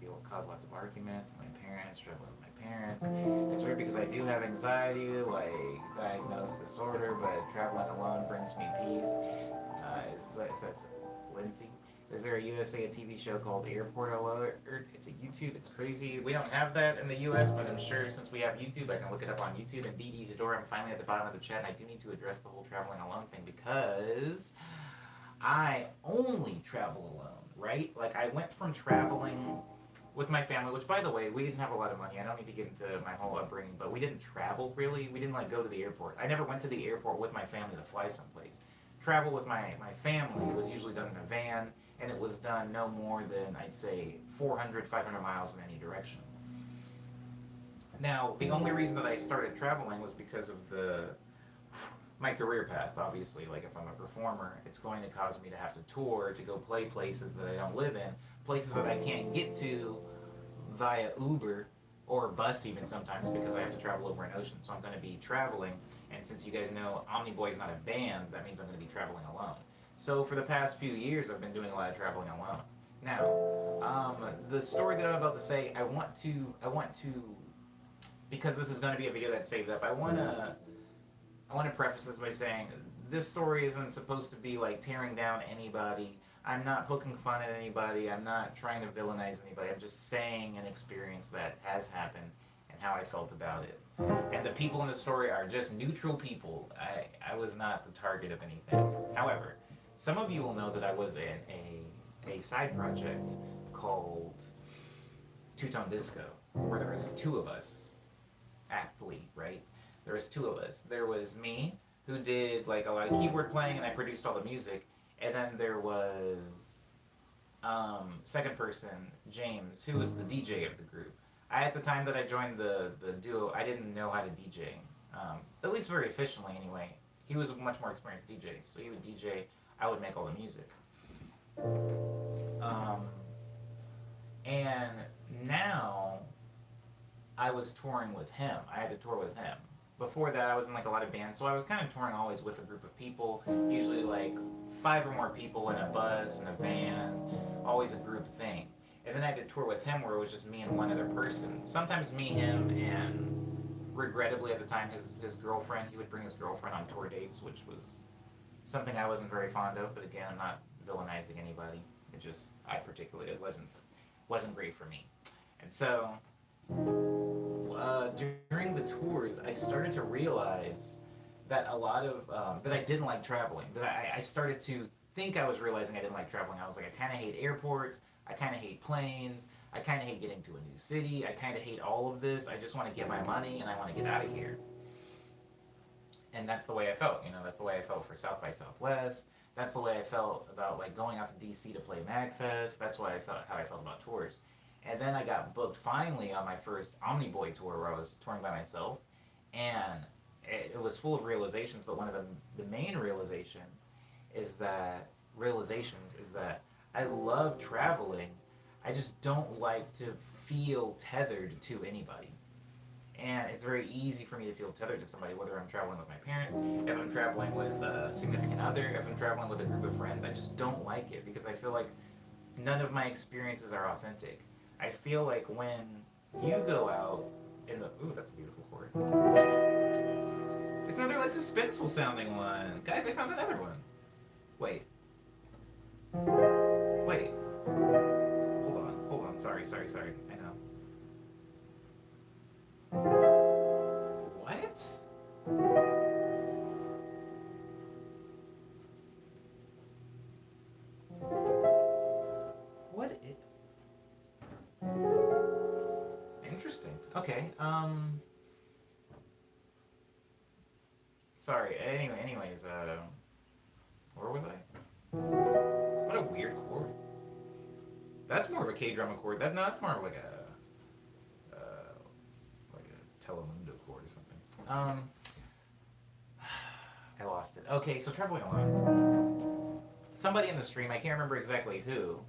A: people cause lots of arguments. My parents, struggle with my parents. It's weird because I do have anxiety, like diagnosed disorder, but traveling alone brings me peace. It says Lindsay. Is there a USA TV show called Airport Alert? It's a YouTube. It's crazy. We don't have that in the US, but I'm sure since we have YouTube, I can look it up on YouTube. And Dee Dee's Adora, I'm finally at the bottom of the chat, and I do need to address the whole traveling alone thing because I only travel alone, right? Like, I went from traveling with my family, which, by the way, we didn't have a lot of money. I don't need to get into my whole upbringing, but we didn't travel, really. We didn't, like, go to the airport. I never went to the airport with my family to fly someplace. Travel with my family was usually done in a van, and it was done no more than, I'd say, 400, 500 miles in any direction. Now, the only reason that I started traveling was because of my career path, obviously. Like, if I'm a performer, it's going to cause me to have to tour to go play places that I don't live in, places that I can't get to via Uber or bus even sometimes because I have to travel over an ocean. So I'm going to be traveling, and since you guys know Omniboy is not a band, that means I'm going to be traveling alone. So for the past few years, I've been doing a lot of traveling alone. Now, the story that I'm about to say, I want to, because this is going to be a video that's saved up, I want to preface this by saying this story isn't supposed to be like tearing down anybody. I'm not poking fun at anybody. I'm not trying to villainize anybody. I'm just saying an experience that has happened and how I felt about it. And the people in the story are just neutral people. I was not the target of anything. However, some of you will know that I was in a side project called Two-Tone Disco, where there was two of us, aptly, right? There was two of us. There was me, who did like a lot of keyboard playing, and I produced all the music. And then there was second person, James, who was the DJ of the group. At the time that I joined the duo, I didn't know how to DJ, at least very efficiently anyway. He was a much more experienced DJ, so he would DJ, I would make all the music. And now I was touring with him. I had to tour with him. Before that, I was in like a lot of bands, so I was kind of touring always with a group of people, usually like 5 or more people in a bus, in a van, always a group thing. And then I did tour with him where it was just me and one other person. Sometimes me, him, and regrettably at the time his girlfriend. He would bring his girlfriend on tour dates, which was something I wasn't very fond of, but again, I'm not villainizing anybody. It wasn't great for me. And so, during the tours, I started to realize that a lot of, that I didn't like traveling. That I started to think I was realizing I didn't like traveling. I was like, I kind of hate airports, I kind of hate planes, I kind of hate getting to a new city, I kind of hate all of this. I just want to get my money and I want to get out of here. And that's the way I felt, that's the way I felt for South by Southwest. That's the way I felt about like going out to DC to play MagFest. That's how I felt about tours. And then I got booked finally on my first Omniboy tour where I was touring by myself. And it was full of realizations, but one of the main realizations is that I love traveling. I just don't like to feel tethered to anybody. And it's very easy for me to feel tethered to somebody, whether I'm traveling with my parents, if I'm traveling with a significant other, if I'm traveling with a group of friends. I just don't like it because I feel like none of my experiences are authentic. I feel like when you go out in the... Ooh, that's a beautiful chord. It's another like suspenseful sounding one. Guys, I found another one. Wait. Hold on. Sorry. I know. What? Interesting. Okay. Sorry. Anyways, where was I? What a weird chord. That's more of a K-drama chord. That's more of like a Telemundo chord or something. I lost it. Okay, so traveling alone. Somebody in the stream, I can't remember exactly who.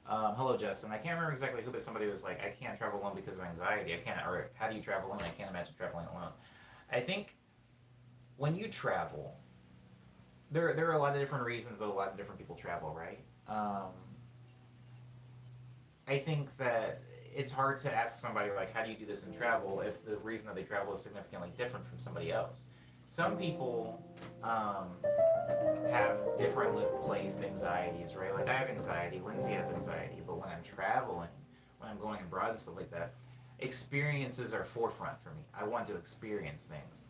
A: Hello, Justin. I can't remember exactly who, but somebody was like, I can't travel alone because of anxiety. Or how do you travel alone? I can't imagine traveling alone. I think when you travel, there are a lot of different reasons that a lot of different people travel, right? I think that it's hard to ask somebody like, how do you do this in travel if the reason that they travel is significantly different from somebody else. Some people um, have different place anxieties, right? Like I have anxiety, Lindsay has anxiety, but when I'm traveling, when I'm going abroad and stuff like that, experiences are forefront for me. I want to experience things.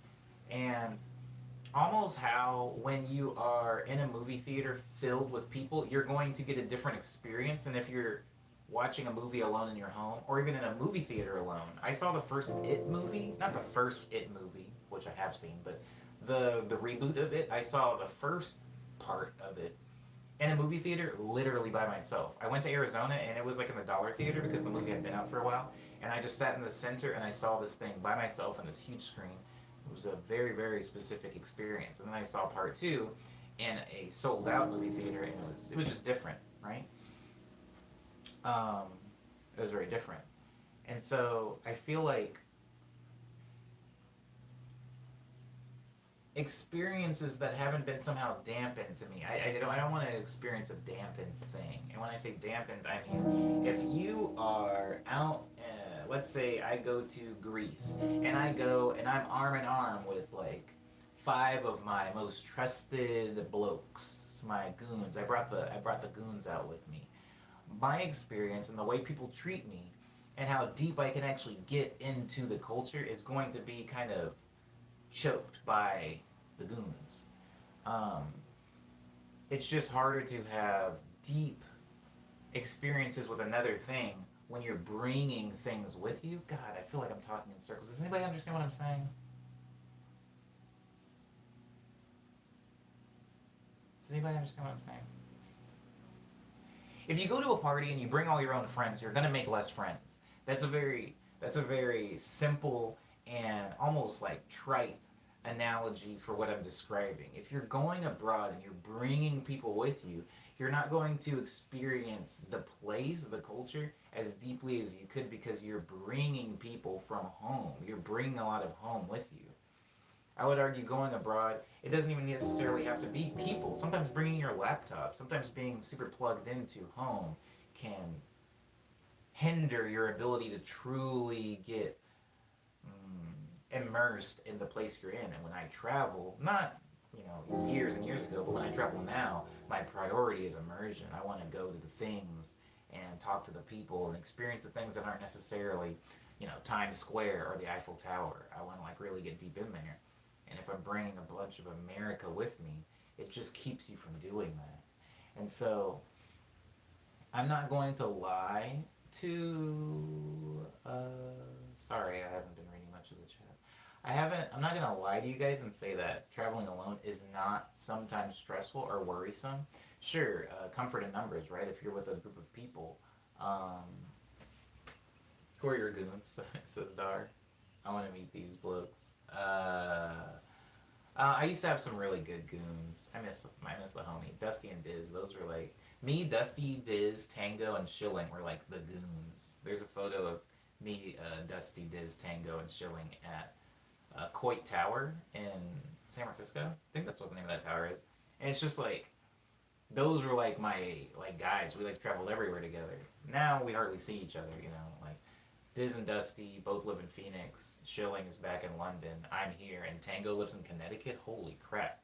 A: And almost how when you are in a movie theater filled with people, you're going to get a different experience than if you're watching a movie alone in your home or even in a movie theater alone. I saw the first It movie, not the first It movie, which I have seen, but the reboot of it. I saw the first part of it in a movie theater literally by myself. I went to Arizona and it was like in the Dollar Theater because the movie had been out for a while, and I just sat in the center and I saw this thing by myself on this huge screen. It was a very, very specific experience. And then I saw part two in a sold out movie theater, and it was just different, right? Um, it was very different. And so I feel like experiences that haven't been somehow dampened to me. I don't want to experience a dampened thing. And when I say dampened, I mean if you are out, let's say I go to Greece and I go and I'm arm in arm with like five of my most trusted blokes, my goons. I brought the goons out with me. My experience and the way people treat me and how deep I can actually get into the culture is going to be kind of choked by the goons. Um, it's just harder to have deep experiences with another thing when you're bringing things with you. God, I feel like I'm talking in circles. Does anybody understand what I'm saying? Does anybody understand what I'm saying? If you go to a party and you bring all your own friends, you're gonna make less friends. That's a very simple and almost like trite analogy for what I'm describing. If you're going abroad and you're bringing people with you, you're not going to experience the place, the culture, as deeply as you could because you're bringing people from home. You're bringing a lot of home with you. I would argue going abroad, it doesn't even necessarily have to be people. Sometimes bringing your laptop, sometimes being super plugged into home can hinder your ability to truly get immersed in the place you're in. And when I travel, not years and years ago, but when I travel now, my priority is immersion. I want to go to the things and talk to the people and experience the things that aren't necessarily, Times Square or the Eiffel Tower. I want to like really get deep in there. And if I'm bringing a bunch of America with me, it just keeps you from doing that. And so I'm not going to lie to. Sorry, I haven't been reading much of the chat. I'm not going to lie to you guys and say that traveling alone is not sometimes stressful or worrisome. Sure, comfort in numbers, right? If you're with a group of people. Who are your goons? Says Dar. I want to meet these blokes. I used to have some really good goons. I miss the homie Dusty and Diz. Those were like me, Dusty, Diz, Tango, and Shilling were like the goons. There's a photo of me, Dusty, Diz, Tango, and Shilling at Coit Tower in San Francisco. I think that's what the name of that tower is. And it's just like those were like my like guys. We like traveled everywhere together. Now we hardly see each other. Like Diz and Dusty both live in Phoenix. Shilling is back in London. I'm here, and Tango lives in Connecticut. Holy crap!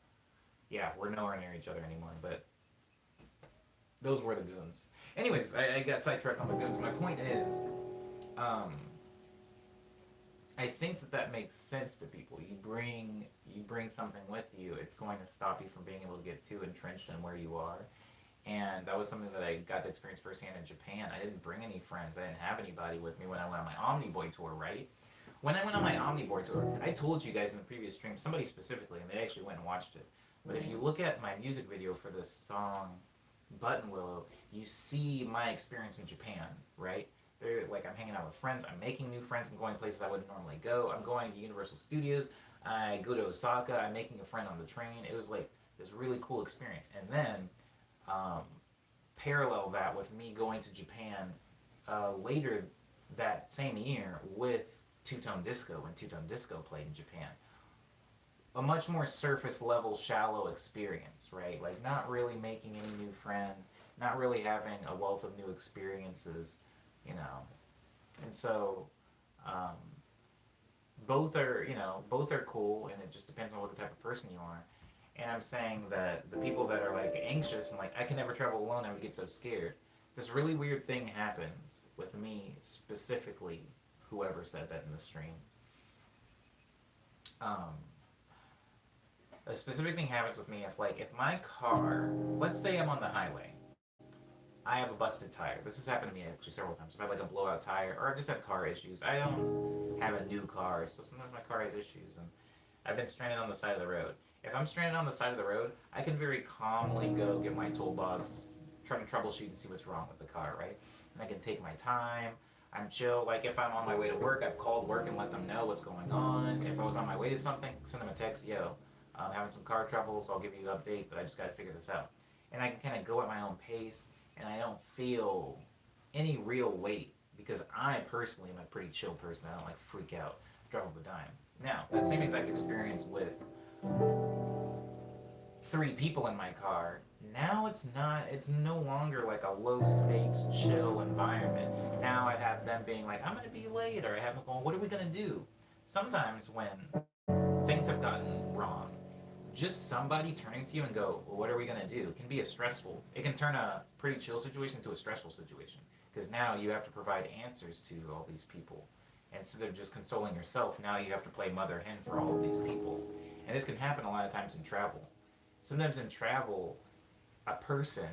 A: Yeah, we're nowhere near each other anymore. But those were the goons. Anyways, I got sidetracked on the goons. My point is, I think that makes sense to people. You bring something with you. It's going to stop you from being able to get too entrenched in where you are. And that was something that I got to experience firsthand in Japan. I didn't bring any friends. I didn't have anybody with me when I went on my Omniboy tour, right? When I went on my Omniboy tour, I told you guys in the previous stream, somebody specifically, and they actually went and watched it. But if you look at my music video for this song, Button Willow, you see my experience in Japan, right? Like I'm hanging out with friends, I'm making new friends, I'm going places I wouldn't normally go, I'm going to Universal Studios, I go to Osaka, I'm making a friend on the train. It was like this really cool experience. And then parallel that with me going to Japan later that same year with Two-Tone Disco when Two-Tone Disco played in Japan. A much more surface level, shallow experience, right? Like not really making any new friends, not really having a wealth of new experiences, And so, um, both are, both are cool, and it just depends on what the type of person you are. And I'm saying that the people that are like anxious and like I can never travel alone, I would get so scared. This really weird thing happens with me specifically. Whoever said that in the stream, um, a specific thing happens with me if my car, let's say I'm on the highway, I have a busted tire. This has happened to me actually several times. I've had like a blowout tire, or I've just had car issues. I don't have a new car, so sometimes my car has issues, and I've been stranded on the side of the road. If I'm stranded on the side of the road, I can very calmly go get my toolbox, try to troubleshoot and see what's wrong with the car, right? And I can take my time. I'm chill. Like if I'm on my way to work, I've called work and let them know what's going on. If I was on my way to something, send them a text, yo, I'm having some car troubles. I'll give you an update, but I just got to figure this out. And I can kind of go at my own pace, and I don't feel any real weight because I personally am a pretty chill person. I don't like freak out, drop of a dime. Now, that same exact experience with three people in my car, now it's no longer like a low stakes chill environment. Now I have them being like, I'm gonna be late, or I have them going, what are we gonna do? Sometimes when things have gotten wrong, just somebody turning to you and go, well, what are we gonna do, can be a stressful, it can turn a pretty chill situation into a stressful situation, because now you have to provide answers to all these people. Instead of just consoling yourself, now you have to play mother hen for all of these people. And this can happen a lot of times in travel. Sometimes in travel, a person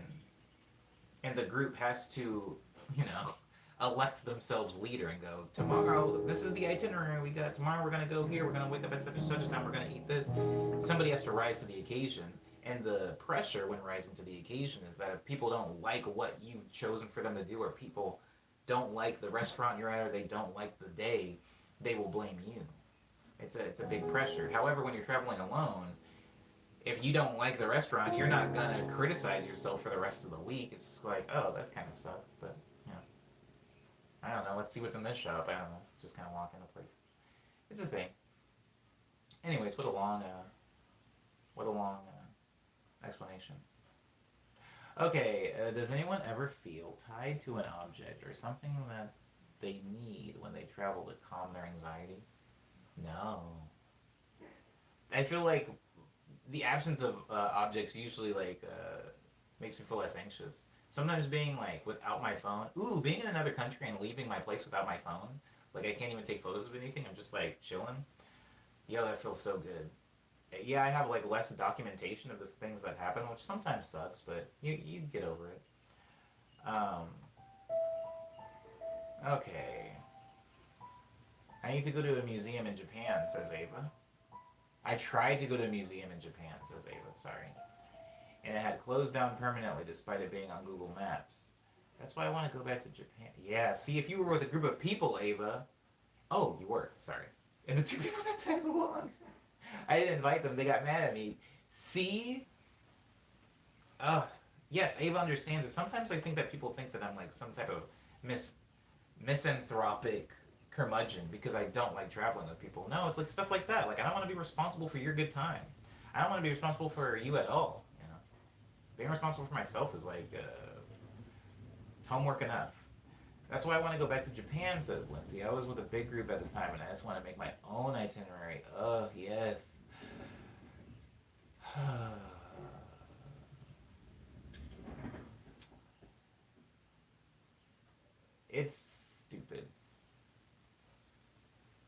A: in the group has to, you know, elect themselves leader and go, tomorrow, this is the itinerary we got. Tomorrow we're going to go here. We're going to wake up at such and such a time. We're going to eat this. Somebody has to rise to the occasion. And the pressure when rising to the occasion is that if people don't like what you've chosen for them to do, or people don't like the restaurant you're at, or they don't like the day, they will blame you. It's a big pressure. However, when you're traveling alone, if you don't like the restaurant, you're not gonna criticize yourself for the rest of the week. It's just like, oh, that kind of sucks, but you know, I don't know. Let's see what's in this shop. I don't know. Just kind of walk into places. It's a thing. Anyways, what a long explanation. Okay, does anyone ever feel tied to an object or something that they need when they travel to calm their anxiety? No. I feel like the absence of objects usually makes me feel less anxious. Sometimes being like without my phone, being in another country and leaving my place without my phone, like I can't even take photos of anything. I'm just like chilling. Yo, that feels so good. Yeah, I have like less documentation of the things that happen, which sometimes sucks, but you get over it. Um, okay. I need to go to a museum in Japan, says Ava. I tried to go to a museum in Japan, says Ava, sorry. And it had closed down permanently despite it being on Google Maps. That's why I want to go back to Japan. Yeah, see, if you were with a group of people, Ava. Oh, you were, sorry. And the two people that tagged along. I didn't invite them, they got mad at me. See? Ugh. Yes, Ava understands it. Sometimes I think that people think that I'm like some type of misanthropic curmudgeon because I don't like traveling with people. No, it's like stuff like that. Like I don't want to be responsible for your good time. I don't want to be responsible for you at all. You know, being responsible for myself is like it's homework enough. That's why I want to go back to Japan, says Lindsay. I was with a big group at the time, and I just want to make my own itinerary. Oh yes. It's stupid.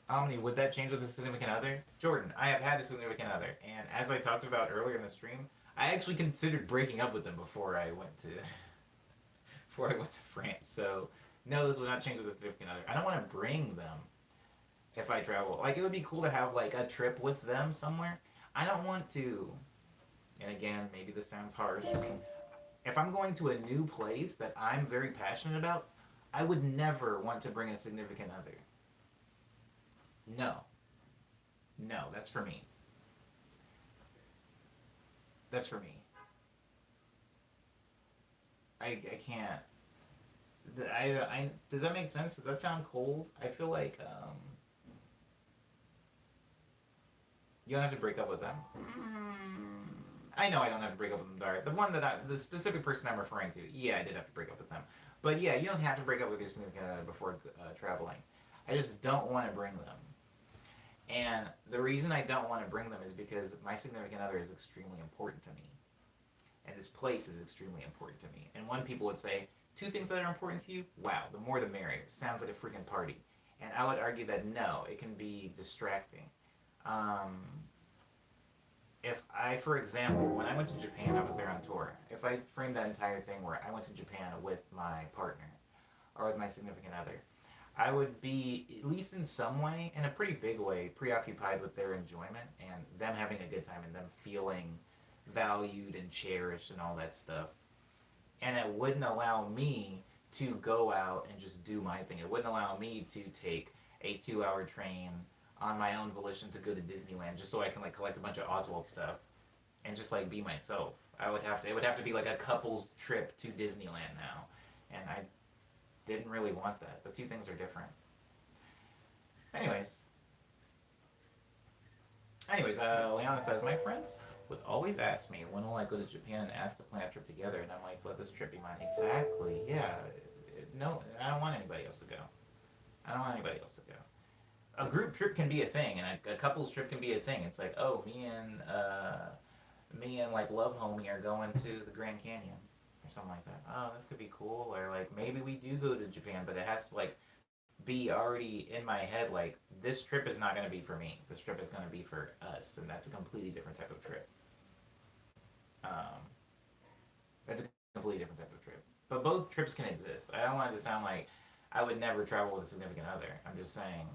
A: Omni, would that change with a significant other? Jordan, I have had a significant other, and as I talked about earlier in the stream, I actually considered breaking up with them before I went to France. So no, this would not change with a significant other. I don't want to bring them if I travel. Like it would be cool to have like a trip with them somewhere. I don't want to. And again, maybe this sounds harsh. I mean, if I'm going to a new place that I'm very passionate about, I would never want to bring a significant other. No. No, that's for me. That's for me. I can't. Does that make sense? Does that sound cold? I feel like you don't have to break up with them. I know I don't have to break up with them, Dara. The specific person I'm referring to, yeah, I did have to break up with them. But yeah, you don't have to break up with your significant other before traveling. I just don't want to bring them. And the reason I don't want to bring them is because my significant other is extremely important to me. And this place is extremely important to me. And one people would say, two things that are important to you? Wow, the more the merrier. Sounds like a freaking party. And I would argue that no, it can be distracting. Um, if I, for example, when I went to Japan, I was there on tour. If I framed that entire thing where I went to Japan with my partner or with my significant other, I would be, at least in some way, in a pretty big way, preoccupied with their enjoyment and them having a good time and them feeling valued and cherished and all that stuff. And it wouldn't allow me to go out and just do my thing. It wouldn't allow me to take a 2 hour train on my own volition to go to Disneyland just so I can like collect a bunch of Oswald stuff and just like be myself. It would have to be like a couple's trip to Disneyland now. And I didn't really want that. The two things are different. Anyways. Leona says, my friends would always ask me, when will I go to Japan and ask to plan a trip together? And I'm like, let this trip be mine. Exactly, yeah. No, I don't want anybody else to go. I don't want anybody else to go. A group trip can be a thing, and a couple's trip can be a thing. It's like, oh, me and like Love Homie are going to the Grand Canyon or something like that. Oh, this could be cool. Or like maybe we do go to Japan, but it has to like be already in my head like this trip is not going to be for me. This trip is going to be for us, and that's a completely different type of trip. Um, that's a completely different type of trip. But both trips can exist. I don't want it to sound like I would never travel with a significant other. I'm just saying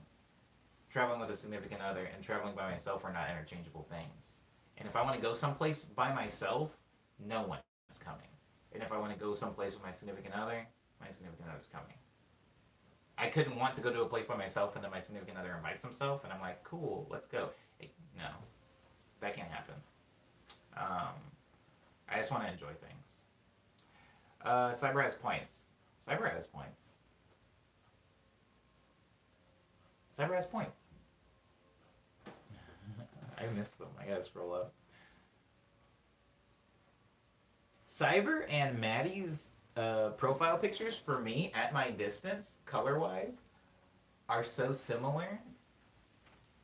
A: traveling with a significant other and traveling by myself are not interchangeable things. And if I want to go someplace by myself, no one is coming. And if I want to go someplace with my significant other's coming. I couldn't want to go to a place by myself and then my significant other invites himself and I'm like, cool, let's go. No, that can't happen. I just want to enjoy things. Cyber has points. Cyber has points. Cyber has points. I missed them. I gotta scroll up. Cyber and Maddie's profile pictures for me at my distance, color-wise, are so similar,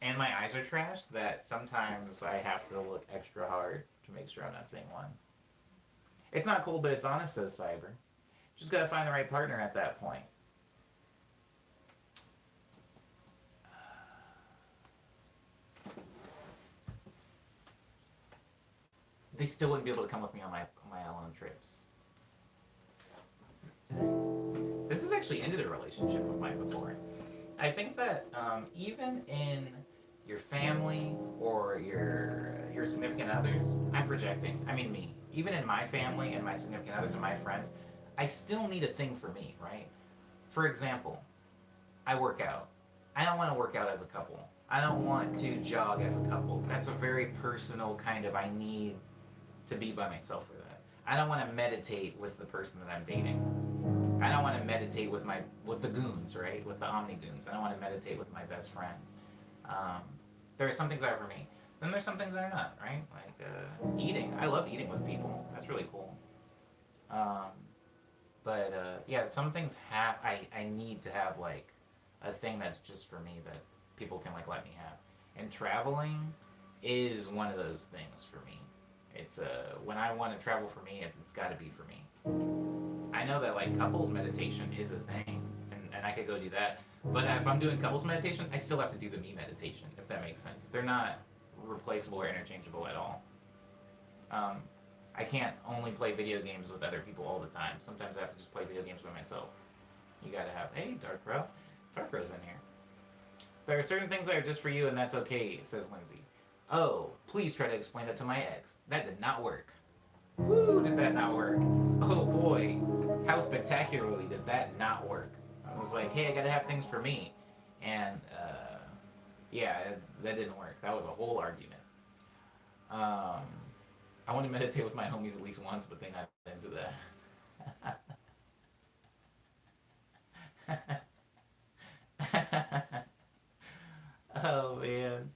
A: and my eyes are trash that sometimes I have to look extra hard to make sure I'm not seeing one. It's not cool, but it's honest, says Cyber. Just gotta find the right partner at that point. They still wouldn't be able to come with me on my own trips. This has actually ended a relationship of mine before. I think that even in your family or your significant others, I'm projecting. I mean me. Even in my family and my significant others and my friends, I still need a thing for me, right? For example, I work out. I don't want to work out as a couple. I don't want to jog as a couple. That's a very personal kind of, I need to be by myself for that. I don't want to meditate with the person that I'm dating. I don't want to meditate with the goons, right? With the omni goons. I don't want to meditate with my best friend. There are some things that are for me. Then there's some things that are not, right? Like eating. I love eating with people. That's really cool. Yeah, some things I need to have like a thing that's just for me that people can like let me have. And traveling is one of those things for me. It's when I want to travel for me, it's got to be for me. I know that like couples meditation is a thing, and I could go do that. But if I'm doing couples meditation, I still have to do the me meditation, if that makes sense. They're not replaceable or interchangeable at all. I can't only play video games with other people all the time. Sometimes I have to just play video games by myself. You gotta have, hey, Dark Bro. Dark Bro's in here. There are certain things that are just for you, and that's okay, says Lindsay. Oh, please try to explain that to my ex. That did not work. Woo, did that not work? Oh boy, how spectacularly did that not work? I was like, hey, I gotta have things for me. And, yeah, that didn't work. That was a whole argument. I want to meditate with my homies at least once, but they're not into that. Oh, man.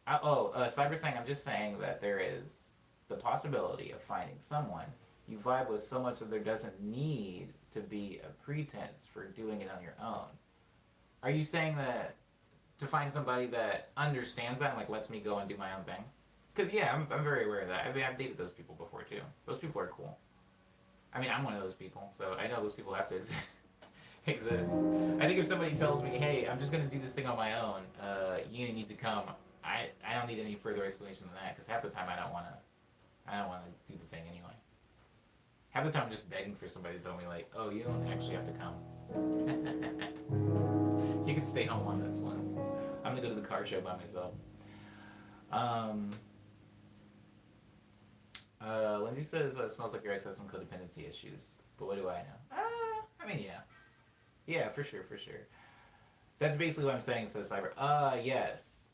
A: Cyber saying, I'm just saying that there is the possibility of finding someone You vibe with so much that there doesn't need to be a pretense for doing it on your own. Are you saying that to find somebody that understands that and like lets me go and do my own thing? Because yeah, I'm very aware of that. I mean, I've dated those people before too. Those people are cool. I mean, I'm one of those people, so I know those people have to exist. I think if somebody tells me, "Hey, I'm just gonna do this thing on my own. You need to come," I don't need any further explanation than that because half the time I don't wanna do the thing anyway. Half the time I'm just begging for somebody to tell me like, "Oh, you don't actually have to come. You can stay home on this one. I'm gonna go to the car show by myself." Um, Lindsay says it smells like your ex has some codependency issues, but what do I know? I mean, yeah, yeah, for sure, for sure. That's basically what I'm saying. Says Cyber. Yes,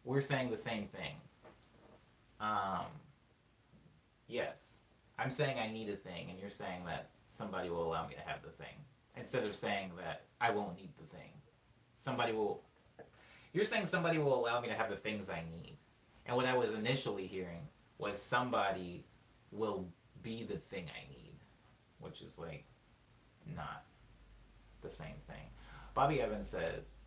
A: we're saying the same thing. Um, yes, I'm saying I need a thing, and you're saying that somebody will allow me to have the thing, instead of saying that I won't need the thing. Somebody will. You're saying somebody will allow me to have the things I need, and what I was initially hearing was somebody will be the thing I need, which is like not the same thing. Bobby Evans says,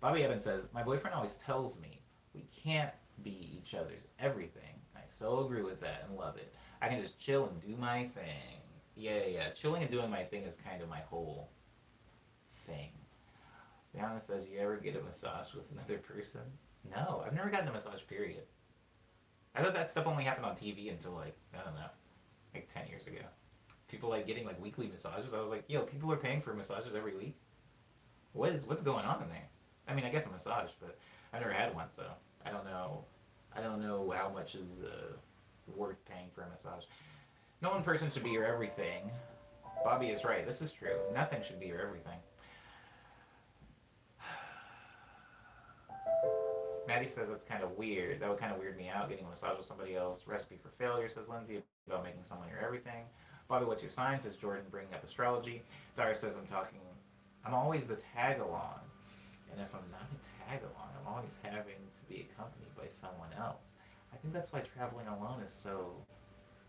A: my boyfriend always tells me we can't be each other's everything. I so agree with that and love it. I can just chill and do my thing. Yeah. Chilling and doing my thing is kind of my whole thing. Rihanna says, you ever get a massage with another person? No, I've never gotten a massage, period. I thought that stuff only happened on TV until like, I don't know, like 10 years ago. People like getting like weekly massages. I was like, yo, people are paying for massages every week? What's going on in there? I mean, I guess a massage, but I've never had one, so I don't know. I don't know how much is worth paying for a massage. No one person should be your everything. Bobby is right. This is true. Nothing should be your everything. Maddie says that's kind of weird. That would kind of weird me out, getting a massage with somebody else. Recipe for failure, says Lindsay, about making someone your everything. Bobby, what's your sign? Says Jordan, bringing up astrology. Dara says I'm always the tag along. And if I'm not a tag along, I'm always having to be accompanied by someone else. I think that's why traveling alone is so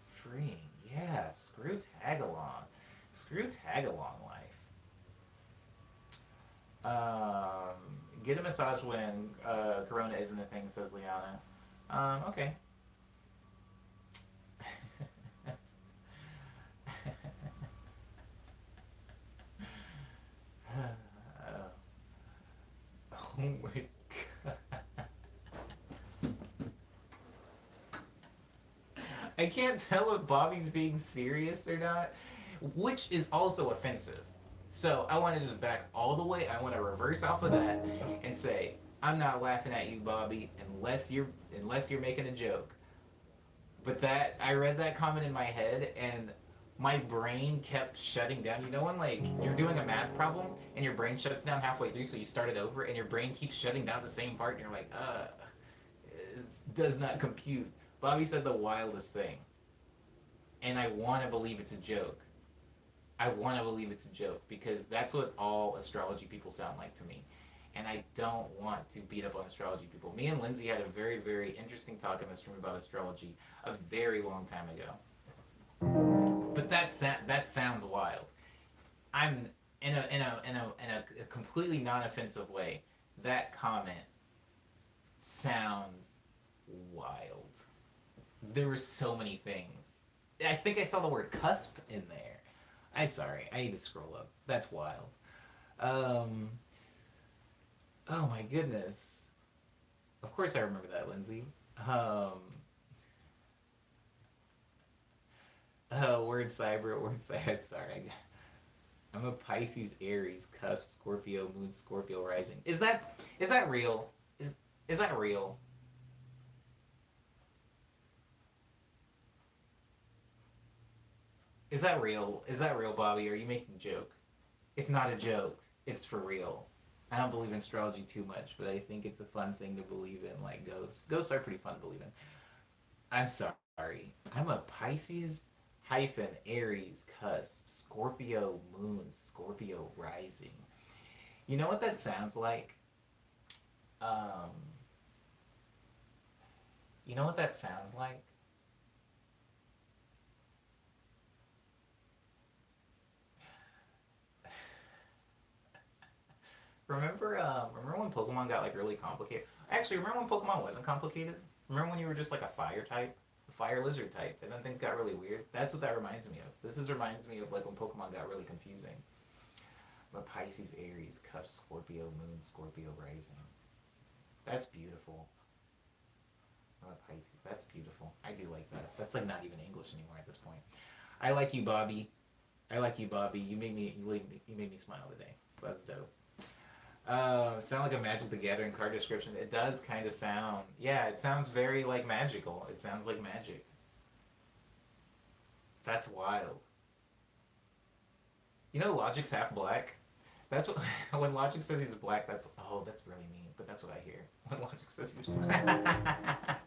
A: freeing. Yeah, screw tag along. Screw tag along life. Get a massage when Corona isn't a thing, says Liana. Okay. Oh my god. I can't tell if Bobby's being serious or not, which is also offensive. So I want to just back all the way. I want to reverse off of that and say, I'm not laughing at you, Bobby, unless you're making a joke. But that I read that comment in my head and my brain kept shutting down. You know when like you're doing a math problem and your brain shuts down halfway through, so you start it over and your brain keeps shutting down the same part and you're like, it does not compute. Bobby said the wildest thing. And I want to believe it's a joke. I want to believe it's a joke because that's what all astrology people sound like to me. And I don't want to beat up on astrology people. Me and Lindsay had a very, very interesting talk in this room about astrology a very long time ago. But that sounds wild. I'm in a completely non-offensive way. That comment sounds wild. There were so many things. I think I saw the word cusp in there. I'm sorry. I need to scroll up. That's wild. Oh my goodness. Of course I remember that, Lindsay. Word cyber. Sorry. I'm a Pisces, Aries, cusp, Scorpio, moon, Scorpio rising. Is that real? Is that real? Is that real? Is that real, Bobby? Are you making a joke? It's not a joke. It's for real. I don't believe in astrology too much, but I think it's a fun thing to believe in, like ghosts. Ghosts are pretty fun to believe in. I'm sorry. I'm a Pisces hyphen Aries cusp, Scorpio moon, Scorpio rising. You know what that sounds like? Um, you know what that sounds like? remember when Pokemon got like really complicated? Actually, remember when Pokemon wasn't complicated? Remember when you were just like a fire type, a fire lizard type, and then things got really weird? That's what that reminds me of. Reminds me of like when Pokemon got really confusing. But Pisces, Aries, Cup, Scorpio, Moon, Scorpio, Rising. That's beautiful. Pisces. That's beautiful. I do like that. That's like not even English anymore at this point. I like you, Bobby. I like you, Bobby. You made me smile today. So that's dope. Sound like a Magic the Gathering card description. It does kind of sound. Yeah, it sounds very like magical. It sounds like magic. That's wild. You know, Logic's half black. That's what when Logic says he's black. That's really mean. But that's what I hear when Logic says he's black.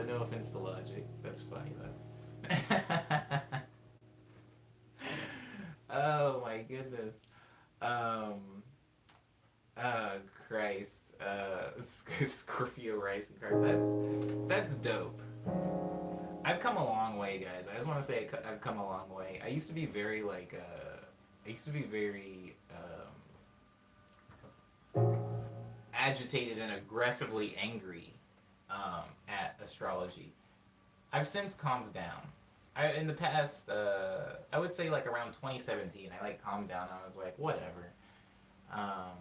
A: No offense to Logic. That's funny though. Oh my goodness. Um, Christ. Scorpio rising card. That's dope. I've come a long way, guys. I just want to say I've come a long way. I used to be very like. I used to be very agitated and aggressively angry at astrology. I've since calmed down. In the past, I would say like around 2017, I like calmed down. I was like, whatever. Um,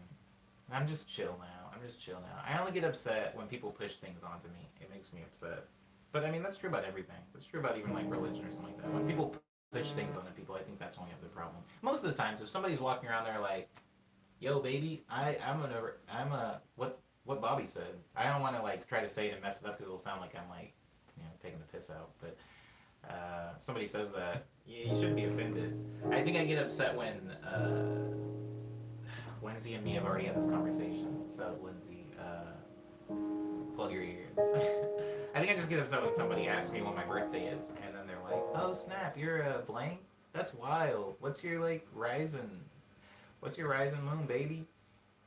A: I'm just chill now. I'm just chill now. I only get upset when people push things onto me. It makes me upset. But I mean, that's true about everything. That's true about even like religion or something like that. When people push things onto people, I think that's when we have the problem. Most of the times, if somebody's walking around there like, "Yo, baby, I'm a what Bobby said." I don't want to like try to say it and mess it up because it'll sound like I'm like, taking the piss out. But if somebody says that, yeah, you shouldn't be offended. I think I get upset when Lindsay and me have already had this conversation. So Lindsay, plug your ears. I think I just get upset when somebody asks me when my birthday is, and then they're like, "Oh snap, you're a blank? That's wild. What's your like rising? What's your rising moon, baby?"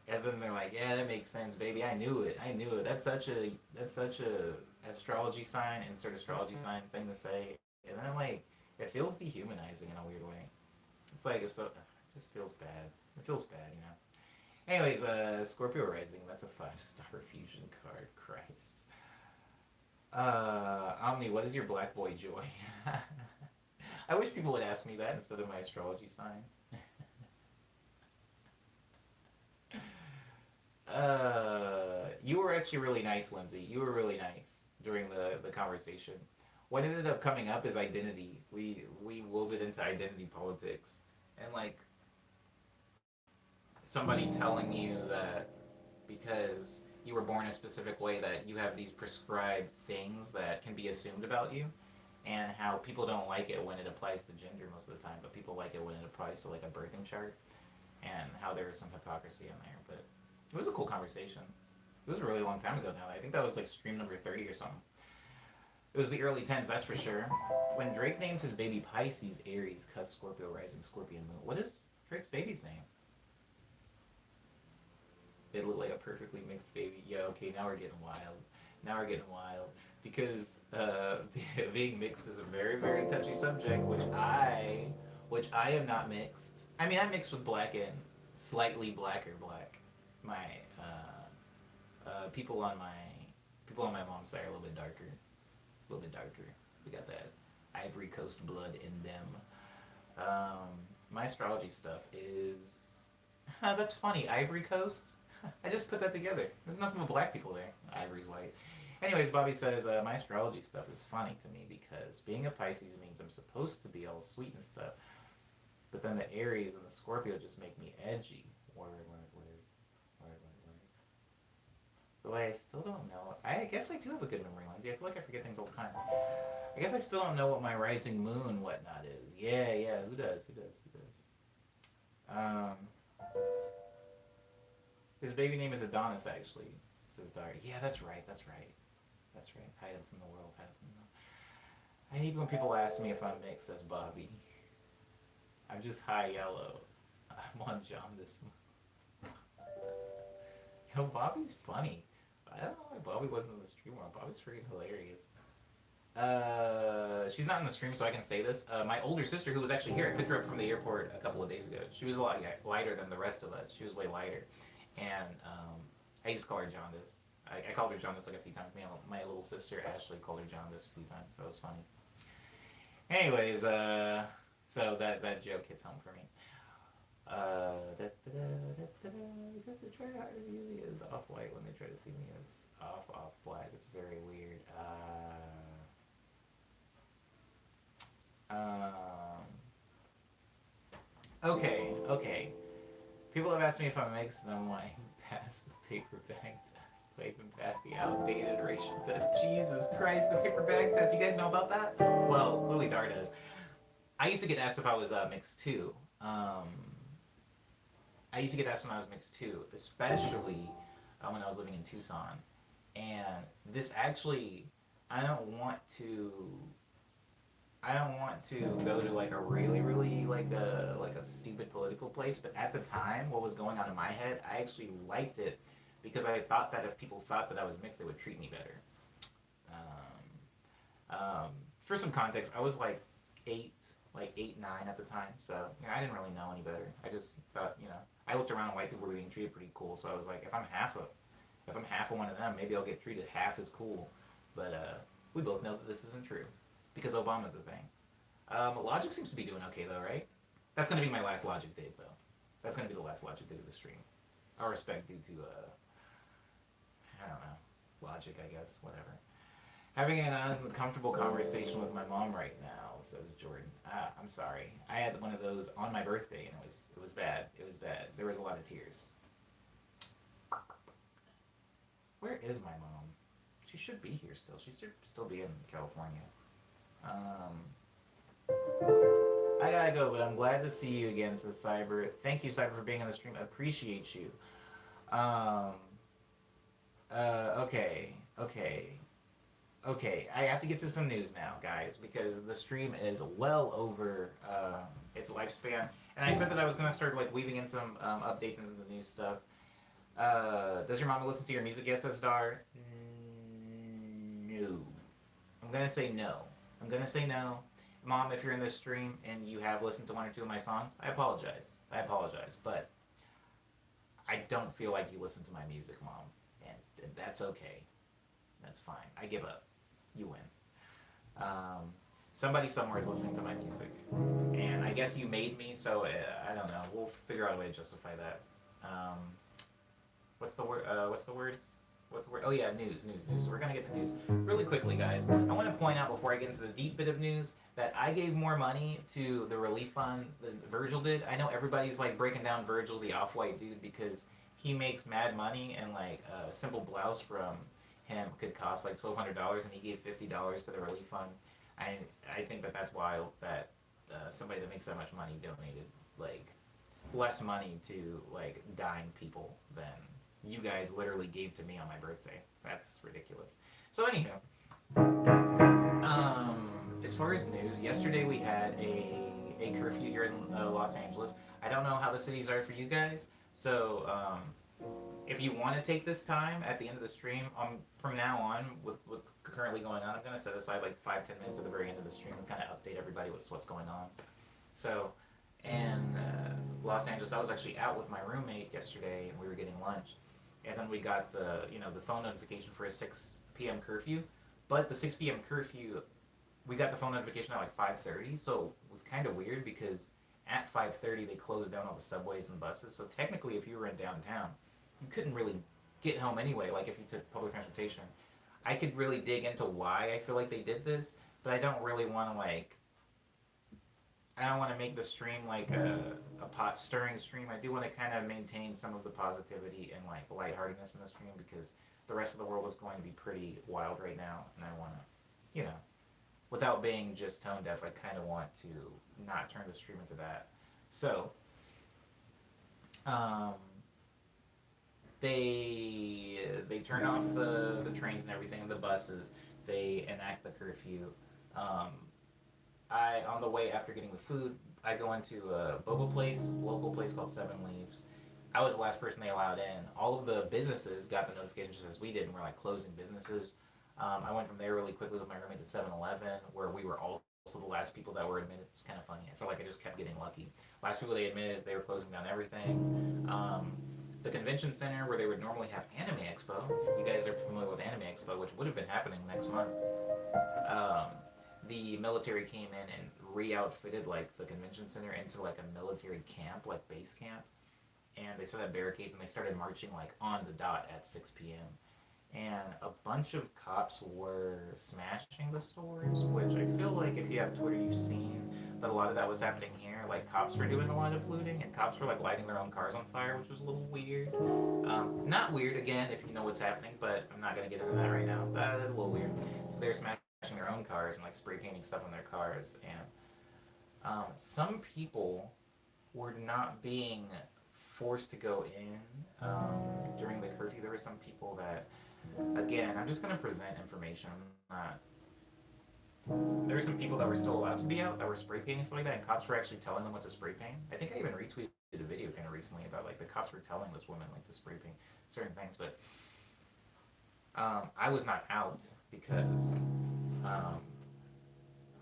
A: And then they're like, "Yeah, that makes sense, baby. I knew it. I knew it. That's such a astrology sign, insert astrology sign thing to say." And then like, it feels dehumanizing in a weird way. It's like it just feels bad. It feels bad, you know. Anyways, Scorpio rising. That's a 5-star fusion card. Christ. Omni, what is your black boy joy? I wish people would ask me that instead of my astrology sign. You were actually really nice, Lindsay. You were really nice during the conversation. What ended up coming up is identity. We wove it into identity politics, and like somebody telling you that because you were born a specific way that you have these prescribed things that can be assumed about you, and how people don't like it when it applies to gender most of the time, but people like it when it applies to like a birthing chart, and how there is some hypocrisy in there. But it was a cool conversation. It was a really long time ago now. I think that was like stream number 30 or something. It was the early 10s, that's for sure. When Drake named his baby Pisces, Aries, Cus, Scorpio, Rising, Scorpion, Moon. What is Drake's baby's name? It looked like a perfectly mixed baby. Yeah, okay, now we're getting wild. Now we're getting wild. Because being mixed is a very, very touchy subject, which I am not mixed. I mean, I'm mixed with black and slightly blacker black. My people on my mom's side are a little bit darker. A little bit darker. We got that Ivory Coast blood in them. My astrology stuff is that's funny. Ivory Coast. I just put that together. There's nothing but black people there. Ivory's white. Anyways, Bobby says my astrology stuff is funny to me because being a Pisces means I'm supposed to be all sweet and stuff, but then the Aries and the Scorpio just make me edgy. Word. But I still don't know. I guess I do have a good memory, Lindsay. I feel like I forget things all the time. I guess I still don't know what my rising moon whatnot is. Yeah. Who does? His baby name is Adonis, actually. Says Dari. Yeah, that's right. Hide him from the world. I hate when people ask me if I'm mixed, says Bobby. I'm just high yellow. I'm on John this month. Yo, Bobby's funny. I don't know why Bobby wasn't in the stream more. Bobby's freaking hilarious. She's not in the stream, so I can say this. My older sister, who was actually here, I picked her up from the airport a couple of days ago. She was a lot lighter than the rest of us. She was way lighter, and I used to call her Jaundice. I called her Jaundice like a few times. My little sister Ashley called her Jaundice a few times. So it was funny. Anyways, so that joke hits home for me. Because the try harder usually is off white when they try to see me as off black. It's very weird. Okay. People have asked me if I'm mixed, and I'm like, pass the paper bag test. I even passed the outdated racial test. Jesus Christ, the paper bag test. You guys know about that? Well, Lily Dar does. I used to get asked if I was mixed too. I used to get asked when I was mixed too, especially when I was living in Tucson. And this actually, I don't want to. I don't want to go to like a really like a stupid political place, but at the time, what was going on in my head, I actually liked it because I thought that if people thought that I was mixed, they would treat me better. For some context, I was like 9 at the time, so I didn't really know any better. I just thought, I looked around and white people were being treated pretty cool, so I was like, if I'm half of one of them, maybe I'll get treated half as cool. But we both know that this isn't true because Obama's a thing. Logic seems to be doing okay though, right? That's gonna be my last Logic dig though. That's gonna be the last Logic dig of the stream. Our respect due to I don't know, Logic, I guess, whatever. Having an uncomfortable conversation with my mom right now, says Jordan. I'm sorry. I had one of those on my birthday, and it was bad. It was bad. There was a lot of tears. Where is my mom? She should be here still. She should still be in California. I gotta go, but I'm glad to see you again, says Cyber. Thank you, Cyber, for being on the stream. I appreciate you. Okay, I have to get to some news now, guys, because the stream is well over its lifespan. And I said that I was going to start like weaving in some updates into the new stuff. Does your mama listen to your music? Yes, says Dar. No. I'm going to say no. Mom, if you're in this stream and you have listened to one or two of my songs, I apologize. But I don't feel like you listen to my music, Mom. And that's okay. That's fine. I give up. You win. Somebody somewhere is listening to my music. And I guess you made me, so I don't know. We'll figure out a way to justify that. What's the word? What's the word? Oh yeah, news. So we're going to get to news really quickly, guys. I want to point out before I get into the deep bit of news that I gave more money to the relief fund than Virgil did. I know everybody's like breaking down Virgil, the off-white dude, because he makes mad money, and like a simple blouse from him could cost like $1,200, and he gave $50 to the relief fund. I think that's wild that somebody that makes that much money donated like less money to like dying people than you guys literally gave to me on my birthday. That's ridiculous. So anyhow, as far as news, yesterday we had a curfew here in Los Angeles. I don't know how the cities are for you guys, so if you want to take this time at the end of the stream, from now on, with what's currently going on, I'm going to set aside like 5-10 minutes at the very end of the stream and kind of update everybody with what's going on. So, in Los Angeles, I was actually out with my roommate yesterday, and we were getting lunch. And then we got the phone notification for a 6 p.m. curfew. But the 6 p.m. curfew, we got the phone notification at like 5:30, so it was kind of weird because at 5:30 they closed down all the subways and buses. So technically, if you were in downtown, you couldn't really get home anyway, like if you took public transportation. I could really dig into why I feel like they did this, but I don't really want to I don't want to make the stream like a pot-stirring stream. I do want to kind of maintain some of the positivity and like lightheartedness in the stream because the rest of the world is going to be pretty wild right now, and I want to, without being just tone deaf, I kind of want to not turn the stream into that. So, they turn off the trains and everything, the buses. They enact the curfew. On the way after getting the food, I go into a boba place, local place called Seven Leaves. I was the last person they allowed in. All of the businesses got the notification just as we did, and we're like closing businesses. I went from there really quickly with my roommate to 7-Eleven, where we were also the last people that were admitted. It was kind of funny. I felt like I just kept getting lucky. Last people they admitted, they were closing down everything. The convention center where they would normally have Anime Expo. You guys are familiar with Anime Expo, which would have been happening next month. Um, the military came in and re-outfitted like the convention center into like a military camp, like base camp, and they set up barricades and they started marching like on the dot at 6 p.m. And a bunch of cops were smashing the stores, which I feel like if you have Twitter, you've seen that a lot of that was happening here. Like cops were doing a lot of looting, and cops were like lighting their own cars on fire, which was a little weird. Not weird again if you know what's happening, but I'm not gonna get into that right now. That is a little weird. So they were smashing their own cars and like spray painting stuff on their cars, and some people were not being forced to go in during the curfew. There were some people that, again, I'm just going to present information. There were some people that were still allowed to be out that were spray painting stuff like that, and cops were actually telling them what to spray paint. I think I even retweeted a video kind of recently about like the cops were telling this woman like to spray paint certain things, but I was not out because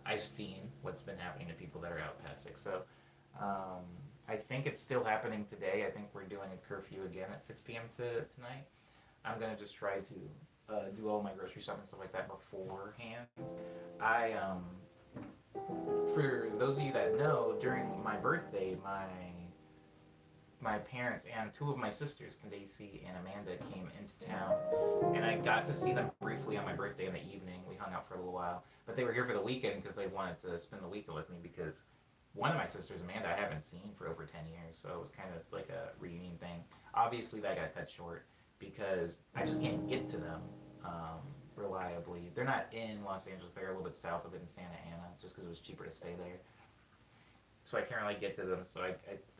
A: I've seen what's been happening to people that are out past 6. So I think it's still happening today. I think we're doing a curfew again at 6 p.m. tonight. I'm going to just try to do all my grocery shopping and stuff like that beforehand. For those of you that know, during my birthday, my parents and 2 of my sisters, Candace and Amanda, came into town, and I got to see them briefly on my birthday in the evening. We hung out for a little while, but they were here for the weekend because they wanted to spend the weekend with me, because one of my sisters, Amanda, I haven't seen for over 10 years, so it was kind of like a reunion thing. Obviously, that got cut short because I just can't get to them reliably. They're not in Los Angeles. They're a little bit south of it in Santa Ana, just because it was cheaper to stay there. So I can't really get to them. So I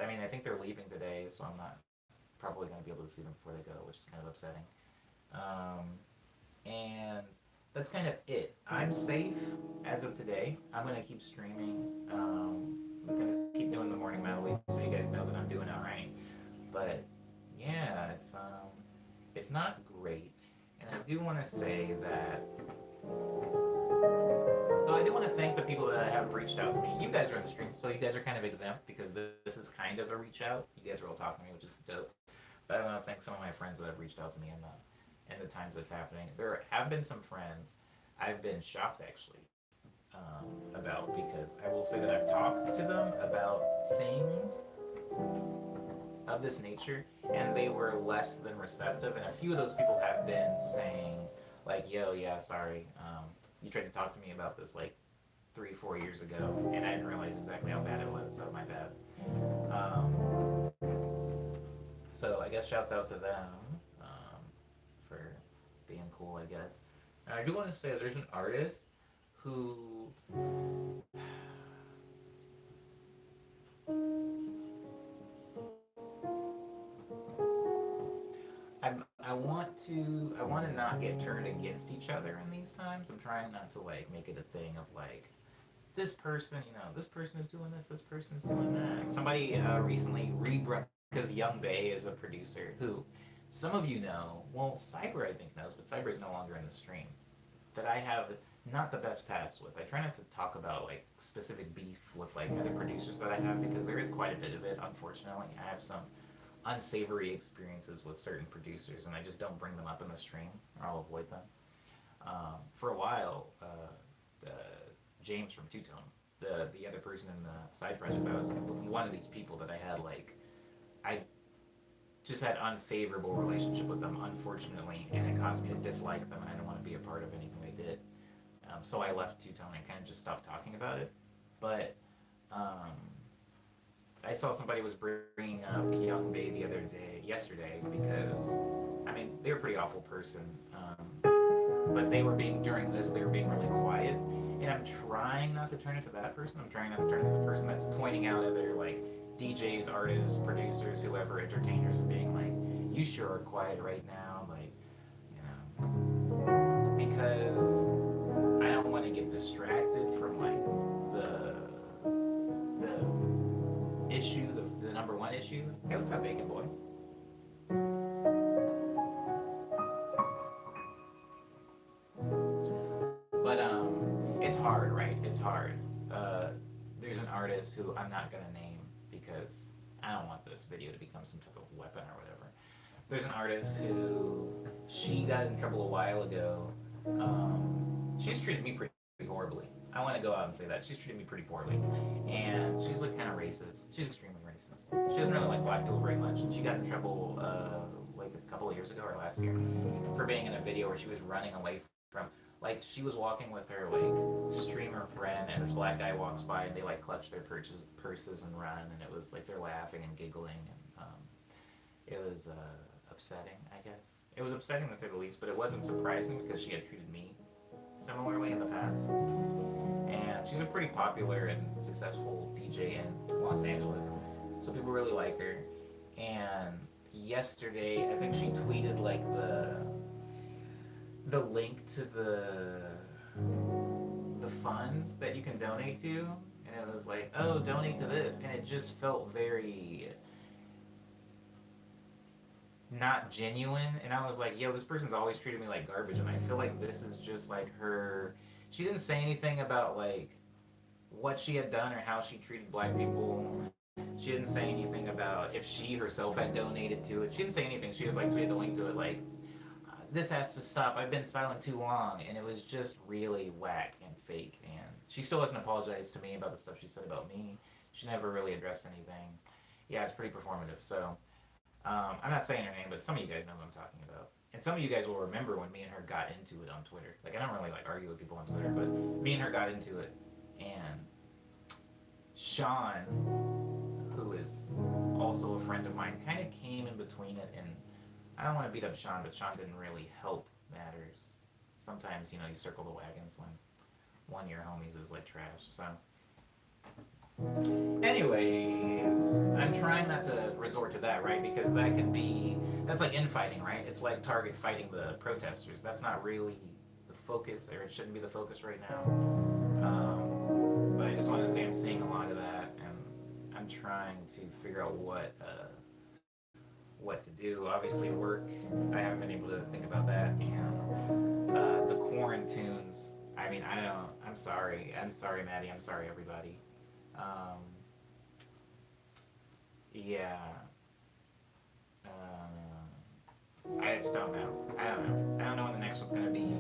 A: mean, I think they're leaving today, so I'm not probably going to be able to see them before they go, which is kind of upsetting. And that's kind of it. I'm safe as of today. I'm going to keep streaming. I'm going to keep doing the morning Medley, so you guys know that I'm doing all right. But yeah, it's not great. And I do want to say that I do want to thank the people that have reached out to me. You guys are in the stream, so you guys are kind of exempt because this is kind of a reach out. You guys are all talking to me, which is dope. But I want to thank some of my friends that have reached out to me in the times that's happening. There have been some friends I've been shocked actually about, because I will say that I've talked to them about things of this nature, and they were less than receptive. And a few of those people have been saying, like, yo, yeah, sorry, you tried to talk to me about this like 3-4 years ago, and I didn't realize exactly how bad it was, so my bad. So I guess shouts out to them for being cool, I guess. And I do want to say there's an artist who I want to not get turned against each other in these times. I'm trying not to like make it a thing of like, this person, this person is doing this person is doing that. Somebody recently because Young Bay is a producer who some of you know, well, Cyber I think knows, but Cyber is no longer in the stream, that I have not the best past with. I try not to talk about like specific beef with like other producers that I have, because there is quite a bit of it, unfortunately. I have some unsavory experiences with certain producers, and I just don't bring them up in the stream, or I'll avoid them. For a while, James from Two Tone, the other person in the side project, I was like one of these people that I had like, I just had unfavorable relationship with them, unfortunately, and it caused me to dislike them, and I didn't want to be a part of anything they did. So I left Two Tone and kind of just stopped talking about it. But I saw somebody was bringing up Young Bay yesterday, because, I mean, they were a pretty awful person. But they were being really quiet. And I'm trying not to turn it to that person. I'm trying not to turn it to the person that's pointing out other, like, DJs, artists, producers, whoever, entertainers, and being like, you sure are quiet right now. Like, because I don't want to get distracted from, like, the issue, the number one issue. Hey, what's up, Bacon Boy? artist who I'm not going to name because I don't want this video to become some type of weapon or whatever. There's an artist who, she got in trouble a while ago. She's treated me pretty horribly. I want to go out and say that. She's treated me pretty poorly. And she's like kind of racist. She's extremely racist. She doesn't really like black people very much. And she got in trouble like a couple of years ago or last year for being in a video where she was running away from, like, she was walking with her like streamer friend, and this black guy walks by and they like clutch their purses and run, and it was like they're laughing and giggling, and it was upsetting, I guess. It was upsetting to say the least, but it wasn't surprising because she had treated me similarly in the past. And she's a pretty popular and successful DJ in Los Angeles, so people really like her. And yesterday, I think she tweeted like the link to the funds that you can donate to, and it was like, oh, donate to this, and it just felt very not genuine. And I was like, yo, this person's always treated me like garbage, and I feel like this is just like her. She didn't say anything about like what she had done or how she treated black people. She didn't say anything about if she herself had donated to it. She didn't say anything. She just like tweeted the link to it like, this has to stop. I've been silent too long. And it was just really whack and fake. And she still hasn't apologized to me about the stuff she said about me. She never really addressed anything. Yeah, it's pretty performative. So I'm not saying her name, but some of you guys know who I'm talking about. And some of you guys will remember when me and her got into it on Twitter. Like, I don't really like argue with people on Twitter, but me and her got into it. And Sean, who is also a friend of mine, kind of came in between it. And I don't want to beat up Sean, but Sean didn't really help matters. Sometimes, you know, you circle the wagons when one of your homies is like trash. So anyways, I'm trying not to resort to that, right? Because that could be, that's like infighting, right? It's like Target fighting the protesters. That's not really the focus, or it shouldn't be the focus right now. But I just want to say I'm seeing a lot of that, and I'm trying to figure out what to do. Obviously, work, I haven't been able to think about that, and the quarantunes. I mean, I'm sorry, Maddie. I'm sorry, everybody. Yeah. I just don't know. I don't know when the next one's gonna be.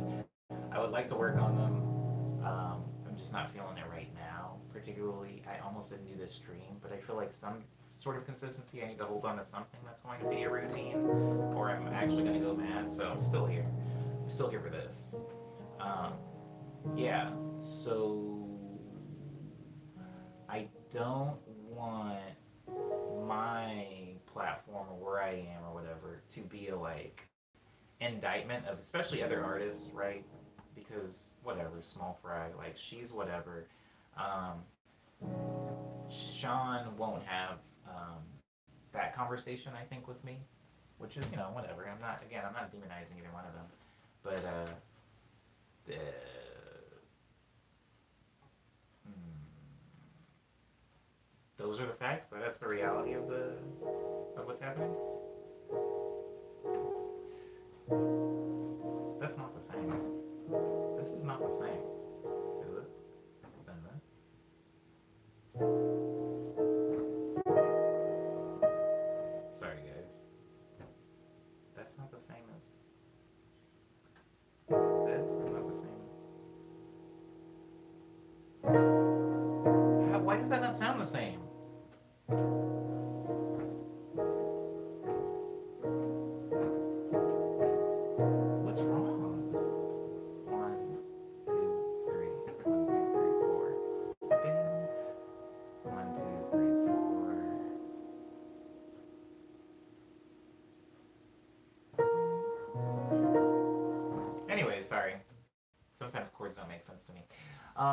A: I would like to work on them. I'm just not feeling it right now, particularly. I almost didn't do this stream, but I feel like some sort of consistency. I need to hold on to something that's going to be a routine, or I'm actually gonna go mad. So I'm still here. I'm still here for this. Yeah. So I don't want my platform or where I am or whatever to be a like indictment of especially other artists, right? Because whatever, small fry, like she's whatever. Sean won't have that conversation, I think, with me, which is, you know, whatever. I'm not demonizing either one of them, but those are the facts. That's the reality of what's happening. That's not the same. This is not the same, is it? Than this. Sorry, guys. That's not the same as. This is not the same as. Why does that not sound the same? What's wrong? 1, 2, 3. 1, 2, 3, 4. Bing. 1, 2, 3, 4. Anyways, sorry. Sometimes chords don't make sense to me.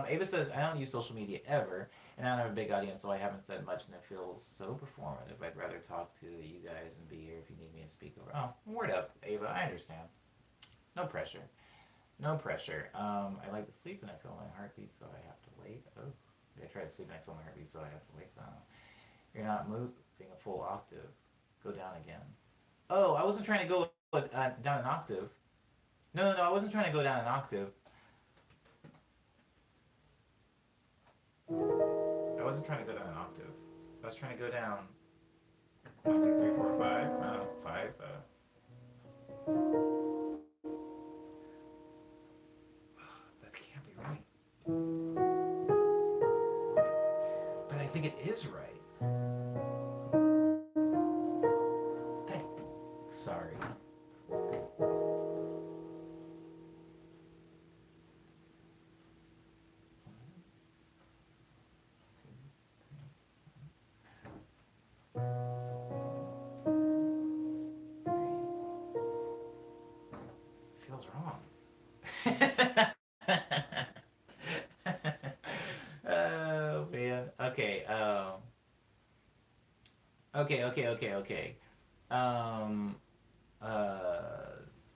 A: Ava says, I don't use social media ever, and I don't have a big audience, so I haven't said much, and it feels so performative. I'd rather talk to you guys and be here if you need me to speak over. Oh, word up, Ava. I understand. No pressure. No pressure. I like to sleep, and I feel my heartbeat, so I have to wait. Oh, I try to sleep, and I feel my heartbeat, so I have to wait. You're not moving a full octave. Go down again. Oh, I wasn't trying to go down an octave. No, I wasn't trying to go down an octave. I wasn't trying to go down an octave. I was trying to go down one, two, three, four, five. Five. That can't be right. But I think it is right. That. Sorry. Feels wrong. Oh man. Okay. Okay. Um.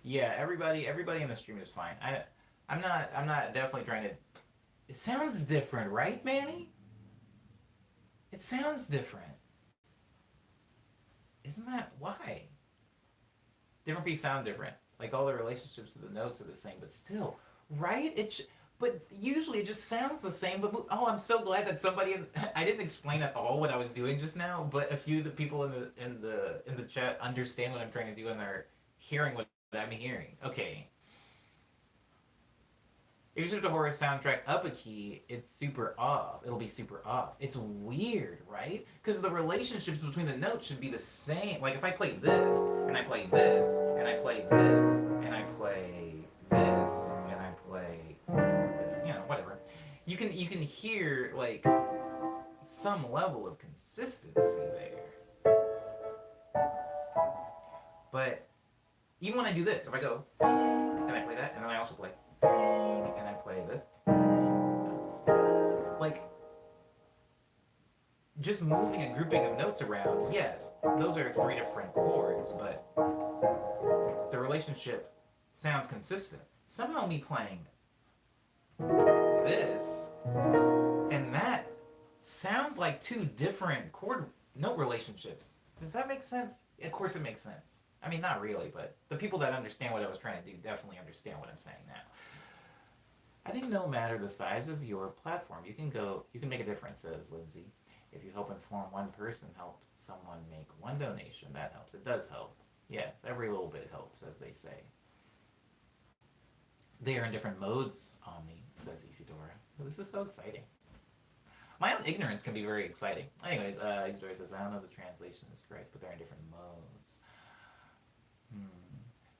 A: Yeah. Everybody in the stream is fine. I'm not definitely trying to. It sounds different, right, Manny? It sounds different. Isn't that why? Different pieces sound different. Like all the relationships of the notes are the same, but still, right? But usually it just sounds the same. But oh, I'm so glad that somebody. I didn't explain at all what I was doing just now, but a few of the people in the chat understand what I'm trying to do and they're hearing what I'm hearing. Okay. If you shift the horror soundtrack up a key, it's super off. It'll be super off. It's weird, right? Because the relationships between the notes should be the same. Like if I play this, and I play this, and I play this, and I play this, and I play, whatever. You can hear like some level of consistency there. But even when I do this, if I go, and I play that, and then I also play. And I play this. Like, just moving a grouping of notes around, yes, those are three different chords, but the relationship sounds consistent. Somehow me playing this and that sounds like two different chord note relationships. Does that make sense? Of course it makes sense. I mean, not really, but the people that understand what I was trying to do definitely understand what I'm saying now. I think no matter the size of your platform, you can make a difference, says Lindsay. If you help inform one person, help someone make one donation, that helps. It does help. Yes, every little bit helps, as they say. They are in different modes, Omni, says Isidora. This is so exciting. My own ignorance can be very exciting. Anyways, Isidora says, I don't know if the translation is correct, but they're in different modes.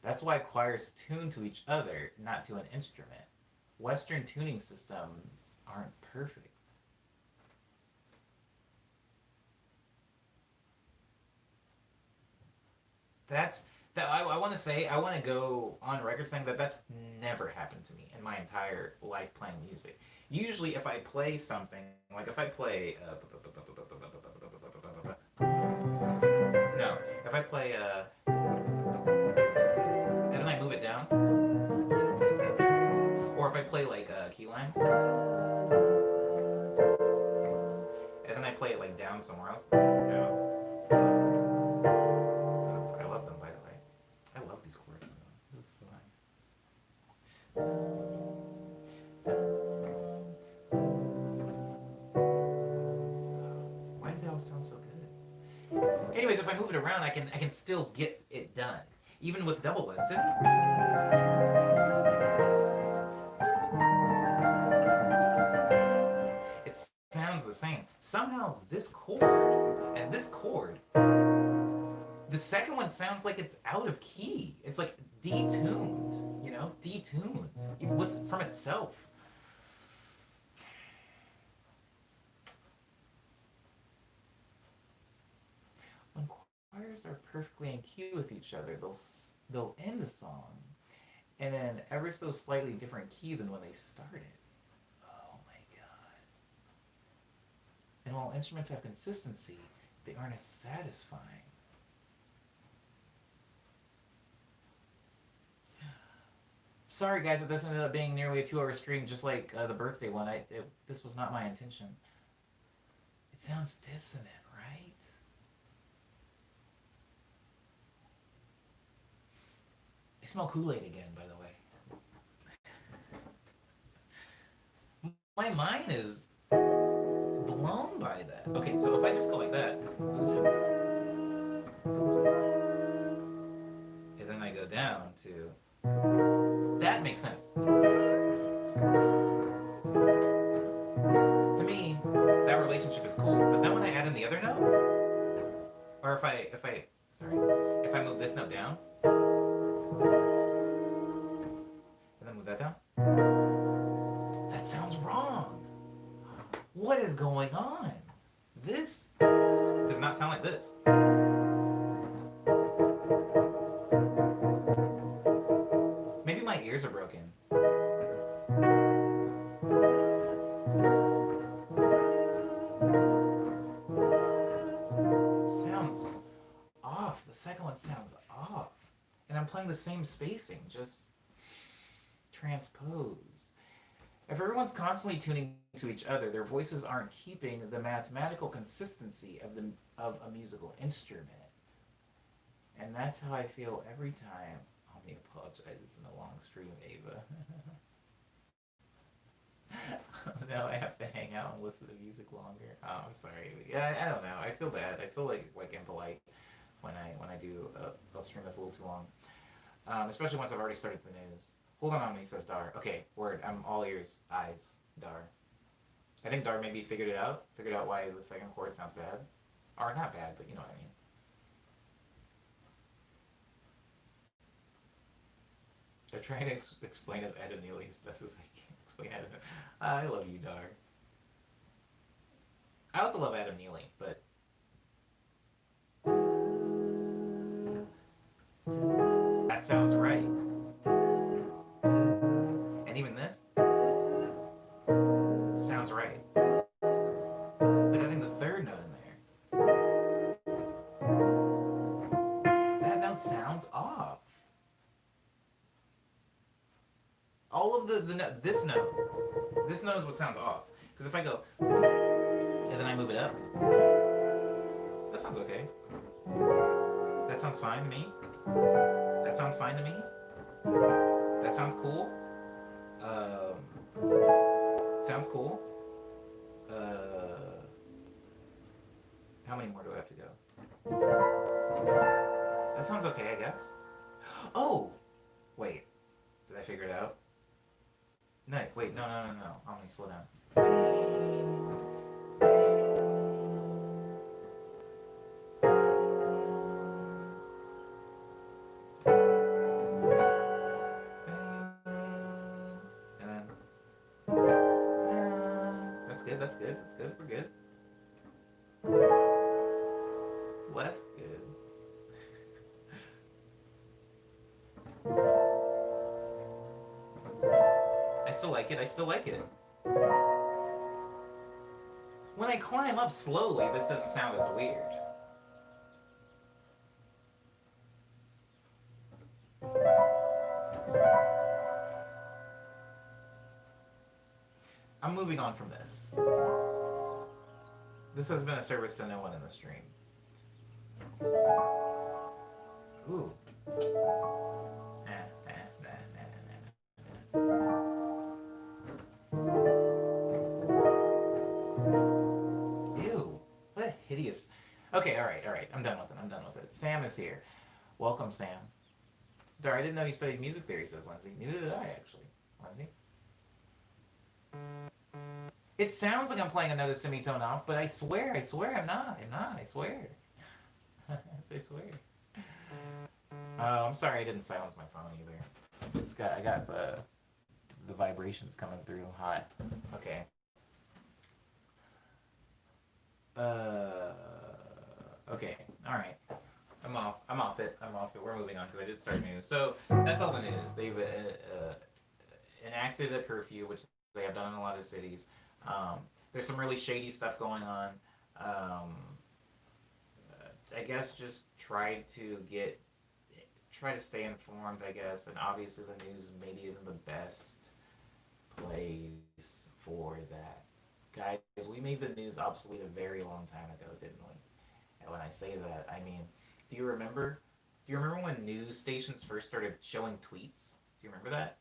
A: That's why choirs tune to each other, not to an instrument. Western tuning systems aren't perfect. I want to say, I want to go on record saying that that's never happened to me in my entire life playing music. Usually if I play something, like if I play, no, if I play, and then I move it down, or if I play like a key line, and then I play it like down somewhere else, no. I love them, by the way. I love these chords. This is so nice. Why do they all sound so good? Anyways, if I move it around, I can still get it done, even with double lets. It sounds the same. Somehow this chord and this chord, the second one sounds like it's out of key. It's like detuned, detuned from itself. When choirs are perfectly in key with each other, they'll end a song, and then ever so slightly different key than when they started. Oh my god! And while instruments have consistency, they aren't as satisfying. Sorry guys if this ended up being nearly a 2-hour stream, just like the birthday one. This was not my intention. It sounds dissonant, right? I smell Kool-Aid again, by the way. My mind is blown by Okay, so if I just go like that, and then I go down to, that makes sense. To me, that relationship is cool. But then when I add in the other note, or sorry, if I move this note down, and then move that down, that sounds wrong. What is going on? This does not sound like this. Maybe my ears are broken. It sounds off. The second one sounds off. And I'm playing the same spacing, just transposed. If everyone's constantly tuning to each other, their voices aren't keeping the mathematical consistency of a musical instrument. And that's how I feel every time. Homie apologizes in a long stream, Ava. Now I have to hang out and listen to music longer. Oh, I'm sorry. Yeah, I don't know. I feel bad. I feel like impolite when I do a stream that's a little too long. Especially once I've already started the news. Hold on, Omni, says Dar. Okay, word. I'm all ears. Eyes. Dar. I think Dar maybe figured it out. Figured out why the second chord sounds bad. Or not bad, but you know what I mean. They're trying to explain as Adam Neely as best as I can explain Adam. I love you, Dar. I also love Adam Neely, but that sounds right. And even this sounds right. But having the third note in there, that note sounds off. All of this note is what sounds off. Because if I go, and then I move it up, that sounds okay. That sounds fine to me. That sounds fine to me. That sounds cool. Sounds cool. How many more do I have to go? That sounds okay, I guess. Oh! Wait. Did I figure it out? No, wait, no. I'm gonna slow down. And then. That's good. We're good. Less good. I still like it. When I climb up slowly, this doesn't sound as weird. I'm moving on from this. This has been a service to no one in the stream. Ooh. Ew. What a hideous. Okay, alright. I'm done with it. Sam is here. Welcome, Sam. Dar, I didn't know you studied music theory, says Lindsay. Neither did I, actually. Lindsay? It sounds like I'm playing another semitone off, but I swear I'm not. I swear. I swear. Oh, I'm sorry I didn't silence my phone either. I got the vibrations coming through hot. Okay. Okay. All right. I'm off it. We're moving on because I did start news. So that's all the news. They've enacted a curfew, which they have done in a lot of cities. There's some really shady stuff going on. I guess just try to stay informed, I guess. And obviously the news maybe isn't the best place for that. Guys, we made the news obsolete a very long time ago, didn't we? And when I say that, I mean, do you remember when news stations first started showing tweets? Do you remember that?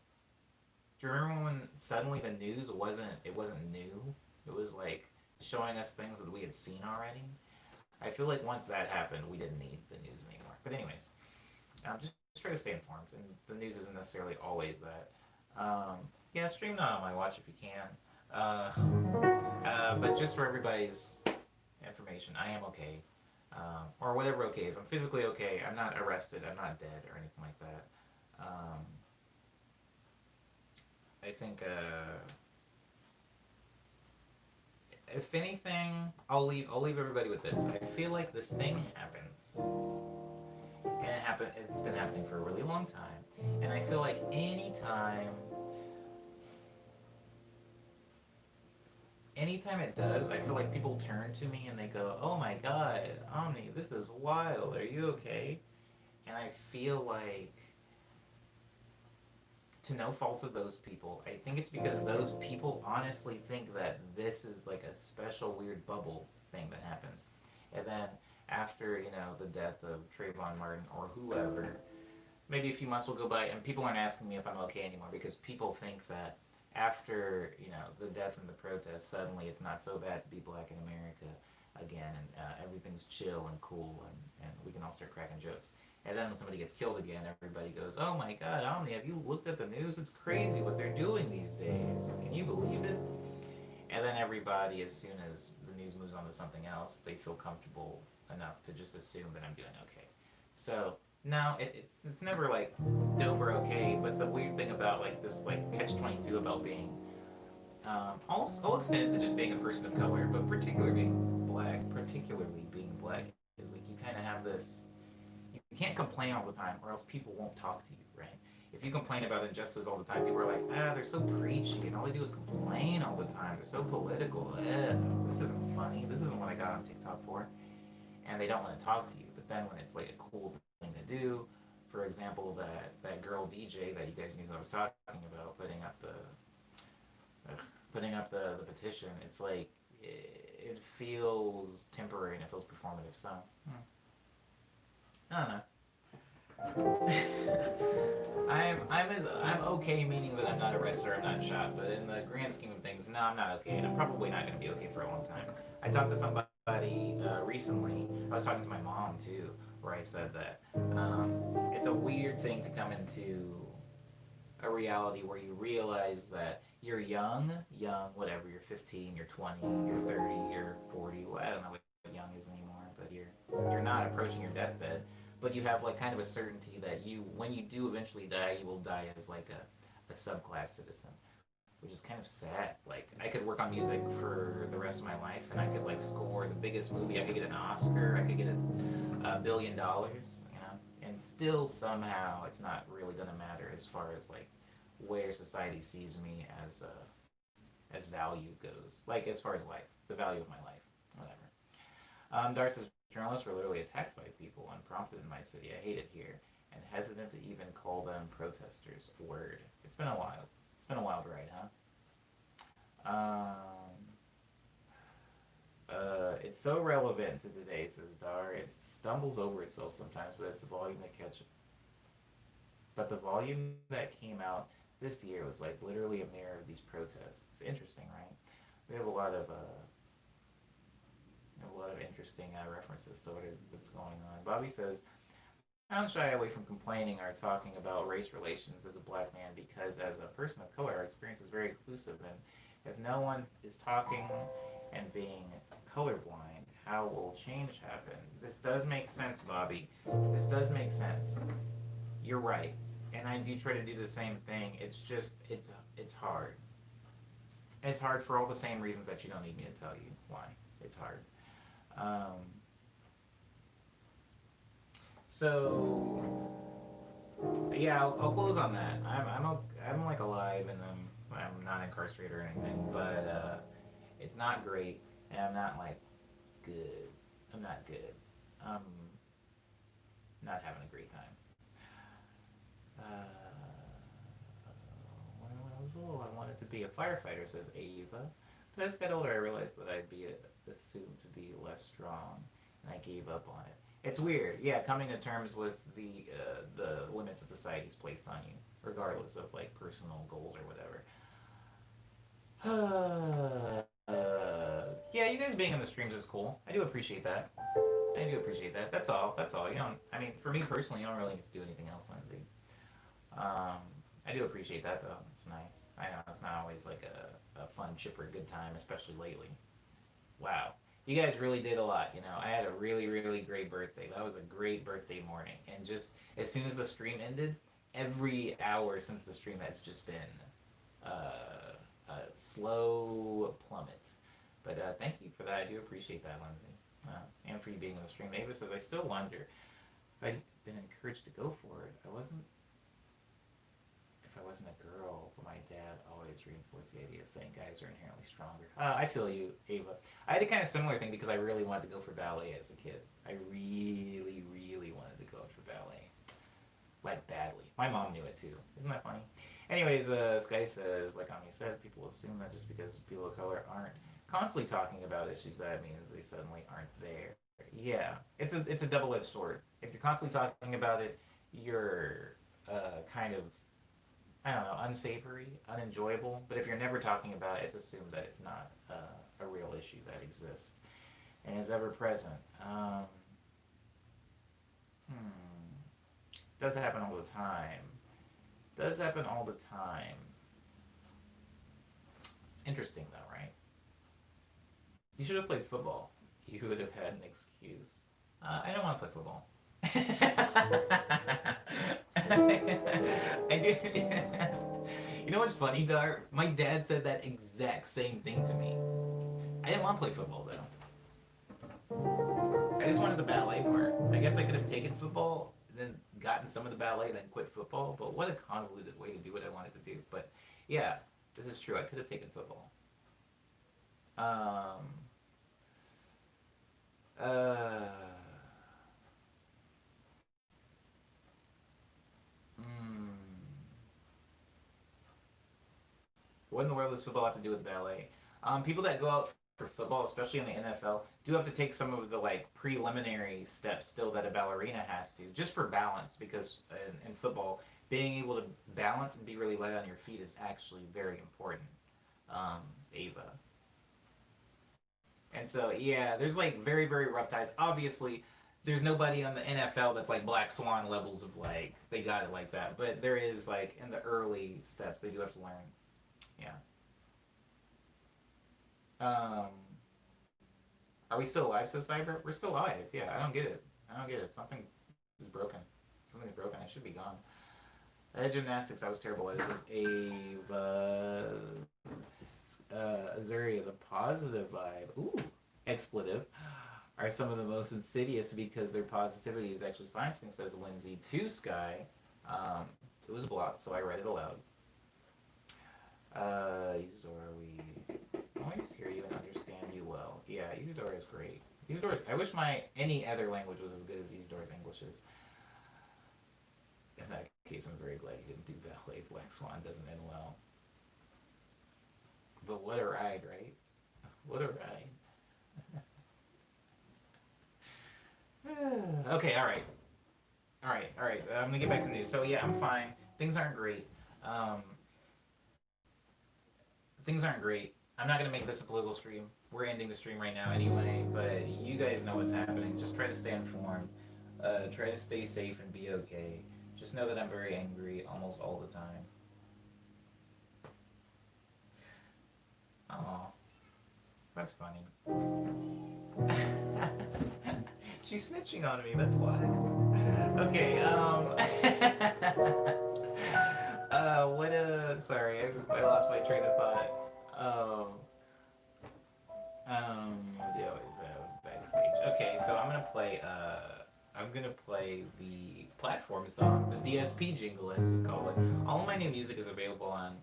A: Do you remember when suddenly the news wasn't new? It was like showing us things that we had seen already. I feel like once that happened, we didn't need the news anymore. But anyways, just try to stay informed, and the news isn't necessarily always that. Yeah, stream not on my watch if you can. Uh, but just for everybody's information, I am okay, or whatever okay is. I'm physically okay. I'm not arrested. I'm not dead or anything like that. I think if anything, I'll leave everybody with this. I feel like this thing happens, and it's been happening for a really long time, and I feel like anytime it does, I feel like people turn to me and they go, "Oh my God, Omni, this is wild. Are you okay?" And I feel like, to no fault of those people, I think it's because those people honestly think that this is like a special weird bubble thing that happens. And then after, the death of Trayvon Martin or whoever, maybe a few months will go by and people aren't asking me if I'm okay anymore because people think that after, the death and the protests, suddenly it's not so bad to be black in America again, and everything's chill and cool, and we can all start cracking jokes. And then when somebody gets killed again, everybody goes, "Oh my God, Omni, have you looked at the news? It's crazy what they're doing these days. Can you believe it?" And then everybody, as soon as the news moves on to something else, they feel comfortable enough to just assume that I'm doing okay. So no, it's never like dope or okay. But the weird thing about like this like catch-22 about being, I'll extend it to just being a person of color, but particularly being black, is like you kind of have this. You can't complain all the time, or else people won't talk to you, right? If you complain about injustice all the time, people are like, they're so preachy, and all they do is complain all the time. They're so political. This isn't funny. This isn't what I got on TikTok for, and they don't want to talk to you. But then when it's like a cool thing to do, for example, that girl DJ that you guys knew who I was talking about, putting up the petition, it's like it feels temporary and it feels performative. So I don't know. I'm okay, meaning that I'm not arrested or I'm not shot, but in the grand scheme of things, no, I'm not okay, and I'm probably not going to be okay for a long time. I talked to somebody recently. I was talking to my mom too, where I said that it's a weird thing to come into a reality where you realize that you're young, whatever. You're 15, you're 20, you're 30, you're 40. Well, I don't know what young is anymore, but you're not approaching your deathbed, but you have like kind of a certainty that when you do eventually die, you will die as like a subclass citizen, which is kind of sad. Like I could work on music for the rest of my life, and I could like score the biggest movie. I could get an Oscar. I could get $1 billion, and still somehow it's not really gonna matter as far as like where society sees me as value goes. Like as far as life, the value of my life, whatever. Darcy's journalists were literally attacked by people unprompted in my city. I hate it here, and hesitant to even call them protesters. Word. It's been a while. It's been a wild ride, huh? It's so relevant to today, says Dar. It stumbles over itself sometimes, but it's a volume that catch. But the volume that came out this year was like literally a mirror of these protests. It's interesting, right? We have a lot of interesting references to what's going on. Bobby says, "I don't shy away from complaining or talking about race relations as a black man because as a person of color, our experience is very exclusive, and if no one is talking and being colorblind, how will change happen?" This does make sense, Bobby. This does make sense. You're right. And I do try to do the same thing. It's just, it's hard. It's hard for all the same reasons that you don't need me to tell you why. It's hard. Um, so yeah, I'll close on that. I'm like alive, and I'm not incarcerated or anything, but it's not great, and I'm not like good. I'm not good. I'm not having a great time. When I was little, I wanted to be a firefighter, says Ava. But as I got older, I realized that I'd be assumed to be less strong, and I gave up on it. It's weird, yeah, coming to terms with the limits that society's placed on you, regardless of like personal goals or whatever. Yeah, you guys being in the streams is cool. I do appreciate that. I do appreciate that. That's all. That's all. You don't. I mean, for me personally, you don't really do anything else, Lindsay. Um, I do appreciate that though. It's nice. I know it's not always like a fun, chipper, good time, especially lately. Wow. You guys really did a lot. You know, I had a really, really great birthday. That was a great birthday morning. And just as soon as the stream ended, every hour since the stream has just been a slow plummet. But thank you for that. I do appreciate that, Lindsay. And for you being in the stream. Ava says, I still wonder if I'd been encouraged to go for it. If I wasn't a girl, but my dad always reinforced the idea of saying guys are inherently stronger. I feel you, Ava. I had a kind of similar thing because I really wanted to go for ballet as a kid. I really, really wanted to go for ballet. Like, badly. My mom knew it too. Isn't that funny? Anyways, Sky says, like Ami said, people assume that just because people of color aren't constantly talking about issues, that means they suddenly aren't there. Yeah, it's a double-edged sword. If you're constantly talking about it, you're kind of, I don't know, unsavory, unenjoyable. But if you're never talking about it, it's assumed that it's not a real issue that exists and is ever present. Does happen all the time. Does happen all the time. It's interesting though, right? You should have played football. You would have had an excuse. I don't want to play football. I did. You know what's funny, Dar? My dad said that exact same thing to me. I didn't want to play football though. I just wanted the ballet part. I guess I could have taken football, then gotten some of the ballet, then quit football. But what a convoluted way to do what I wanted to do. But yeah, this is true. I could have taken football. Uh, mm, what in the world does football have to do with ballet? People that go out for football, especially in the NFL, do have to take some of the like preliminary steps still that a ballerina has to, just for balance. Because in football, being able to balance and be really light on your feet is actually very important. Ava. And so, yeah, there's like very, very rough ties. Obviously, there's nobody on the NFL that's like Black Swan levels of like, they got it like that. But there is like in the early steps, they do have to learn. Yeah. Um, are we still alive, says Cyber? We're still alive. Yeah, I don't get it. I don't get it. Something is broken. Something's broken. I should be gone. Gymnastics, I was terrible at it. Says Ava. Azuria, the positive vibe. Ooh, expletive. Are some of the most insidious because their positivity is actually silencing, says Lindsay to Sky. It was blocked, so I read it aloud. Isidore, we always hear you and understand you well. Yeah, Isidore is great. I wish my any other language was as good as Isidore's English is. In that case, I'm very glad he didn't do ballet. Black Swan doesn't end well. But what a ride, right? What a ride. Okay, alright. Alright. I'm gonna get back to the news. So yeah, I'm fine. Things aren't great. Things aren't great. I'm not gonna make this a political stream. We're ending the stream right now anyway, but you guys know what's happening. Just try to stay informed. Try to stay safe and be okay. Just know that I'm very angry almost all the time. Oh, that's funny. She's snitching on me, that's why. Okay, sorry, I lost my train of thought. Yeah, it's backstage. Okay, so I'm gonna play the platform song, the DSP jingle as we call it. All of my new music is available on,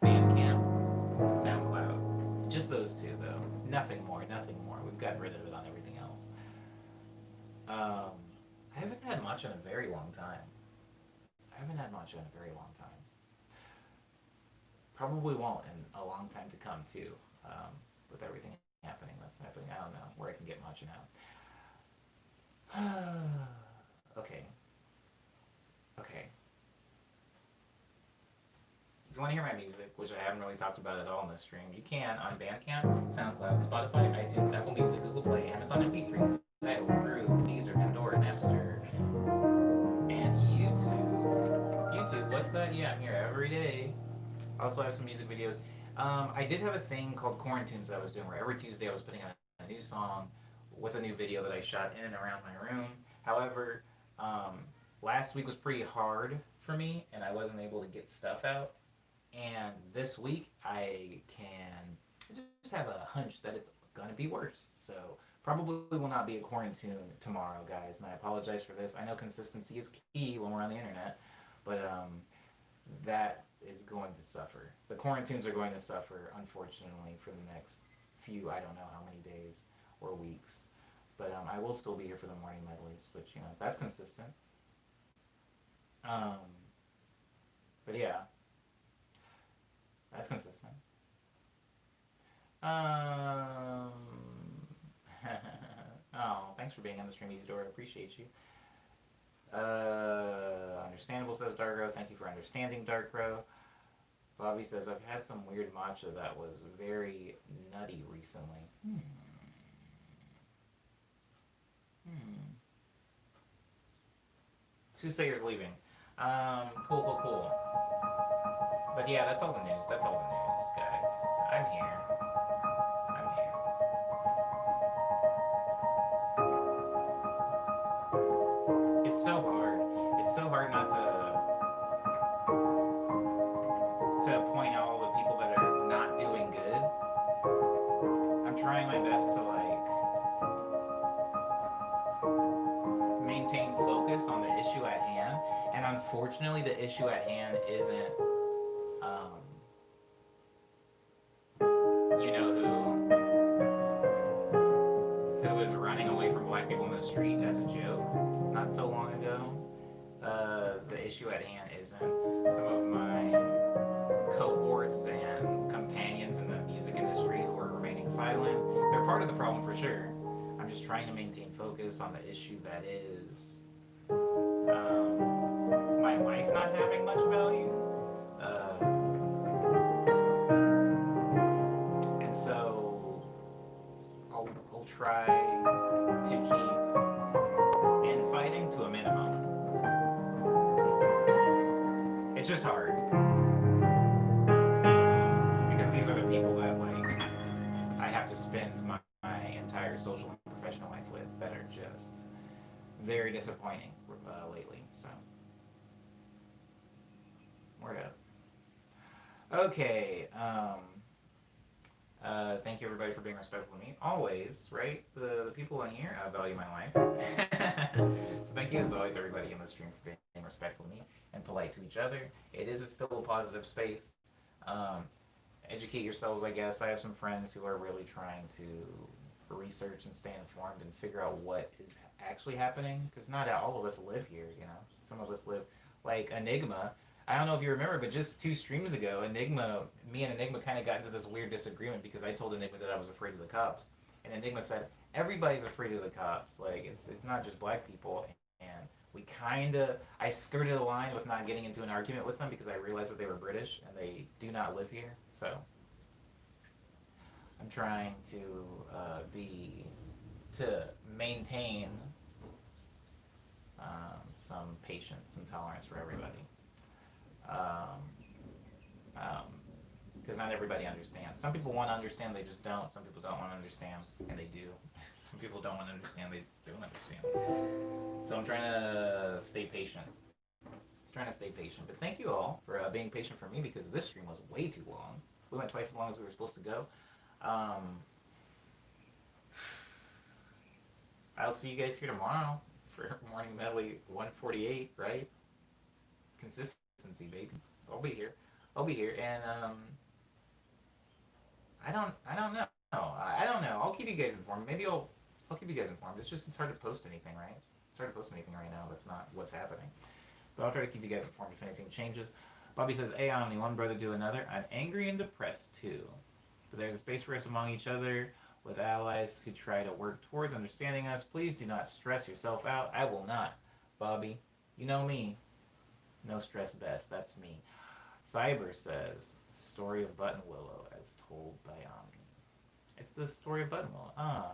A: Bandcamp, SoundCloud. Just those two, though. Nothing more. We've gotten rid of it on everything else. I haven't had much in a very long time. Probably won't in a long time to come, too. With everything that's happening. I don't know where I can get much now. Okay. If you want to hear my music, which I haven't really talked about at all in this stream. You can on Bandcamp, SoundCloud, Spotify, iTunes, Apple Music, Google Play, Amazon MP3, Tidal, Groove, Deezer, Pandora, Napster, and YouTube. YouTube, what's that? Yeah, I'm here every day. I also have some music videos. I did have a thing called Quarantunes that I was doing where every Tuesday I was putting out a new song with a new video that I shot in and around my room. However, last week was pretty hard for me and I wasn't able to get stuff out. And this week I just have a hunch that it's gonna be worse. So probably will not be a quarantine tomorrow, guys. And I apologize for this. I know consistency is key when we're on the internet, but that is going to suffer. The quarantines are going to suffer, unfortunately, for the next few, I don't know how many days or weeks. But I will still be here for the morning medleys, which, you know, that's consistent. But yeah, that's consistent. Oh, thanks for being on the stream, Isidore. I appreciate you. Understandable, says Darkrow. Thank you for understanding, Darkrow. Bobby says, I've had some weird matcha that was very nutty recently. Soothsayer's leaving. Cool. But yeah, that's all the news. That's all the news, guys. I'm here. It's so hard. It's so hard not to point out all the people that are not doing good. I'm trying my best to maintain focus on the issue at hand, and unfortunately the issue at hand isn't you know who was running away from black people in the street as a joke not so long ago. The issue at hand isn't some of my cohorts and companions in the music industry who are remaining silent. They're part of the problem for sure. I'm just trying to maintain focus on the issue that is my life not having much value. And so I'll try to keep infighting to a minimum. It's just hard. Because these are the people that I have to spend my entire social and professional life with that are just very disappointing lately. So, word up. Okay. Thank you everybody for being respectful to me. Always, right? The people in here value my life. So thank you as always everybody in the stream for being respectful to me and polite to each other. It is still a positive space. Educate yourselves, I guess. I have some friends who are really trying to research and stay informed and figure out what is actually happening, because not all of us live here, you know. Some of us live like Enigma. I don't know if you remember, but just 2 streams ago, me and Enigma kind of got into this weird disagreement because I told Enigma that I was afraid of the cops, and Enigma said everybody's afraid of the cops. Like it's not just black people, and I skirted a line with not getting into an argument with them because I realized that they were British and they do not live here. So I'm trying to maintain some patience and tolerance for everybody. Because not everybody understands. Some people want to understand, they just don't. Some people don't want to understand, and they do. Some people don't want to understand, they don't understand. So I'm trying to stay patient. But thank you all for being patient for me, because this stream was way too long. We went twice as long as we were supposed to go. I'll see you guys here tomorrow for Morning Medley 148, right? Consistency, baby. I'll be here, and I don't know. I don't know. I'll keep you guys informed. Maybe I'll keep you guys informed. It's hard to post anything, right? It's hard to post anything right now. That's not what's happening. But I'll try to keep you guys informed if anything changes. Bobby says, "Hey, Omni, one brother to another. I'm angry and depressed too. But there's a space for us among each other, with allies who try to work towards understanding us. Please do not stress yourself out. I will not, Bobby. You know me. No stress best. That's me." Cyber says, Story of Button Willow as told by Omni. It's the story of Button Willow. Ah.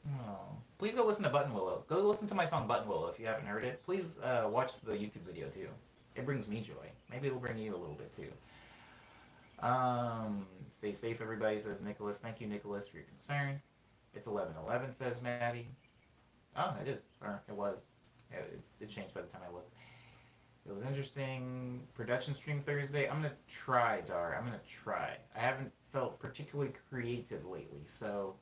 A: Oh. Please go listen to Button Willow. Go listen to my song Button Willow if you haven't heard it. Please watch the YouTube video too. It brings me joy. Maybe it'll bring you a little bit too. Stay safe, everybody, says Nicholas. Thank you, Nicholas, for your concern. It's 11:11, says Maddie. Oh, it is. Or it was. Yeah, it changed by the time I looked. It was interesting. Production stream Thursday. I'm going to try, Dar. I'm going to try. I haven't felt particularly creative lately, so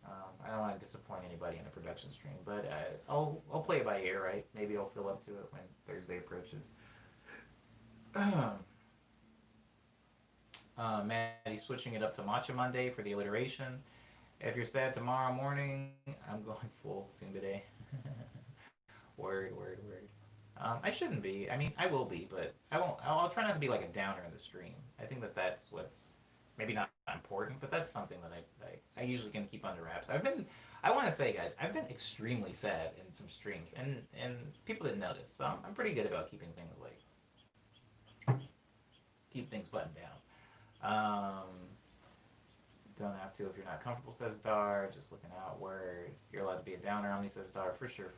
A: I don't want to disappoint anybody in a production stream. But I'll play it by ear, right? Maybe I'll feel up to it when Thursday approaches. Maddie switching it up to Matcha Monday for the alliteration. If you're sad tomorrow morning, I'm going full soon today. Word. I shouldn't be. I mean, I will be, but I won't. I'll try not to be like a downer in the stream. I think that's what's maybe not important, but that's something that I usually can keep under wraps. I want to say, guys, I've been extremely sad in some streams, and people didn't notice. So I'm pretty good about keep things buttoned down. Don't have to if you're not comfortable, says Dar. Just looking outward. You're allowed to be a downer, Omni, says Dar. For sure.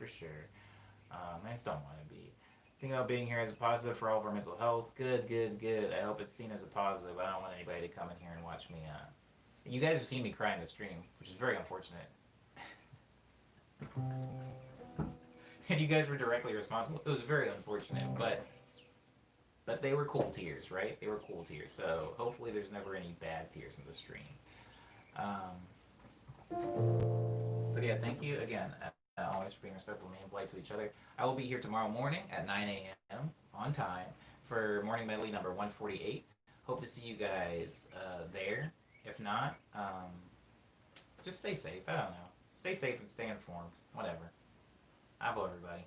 A: I just don't want to be. Think about being here as a positive for all of our mental health. Good. I hope it's seen as a positive. I don't want anybody to come in here and watch me. You guys have seen me cry in the stream, which is very unfortunate. And you guys were directly responsible. It was very unfortunate, but they were cool tears, right? They were cool tears. So hopefully there's never any bad tears in the stream. But yeah, thank you again. Always for being respectful and polite to each other. I will be here tomorrow morning at 9 a.m. on time for morning medley number 148. Hope to see you guys there. If not, just stay safe. I don't know. Stay safe and stay informed. Whatever. Abo, everybody.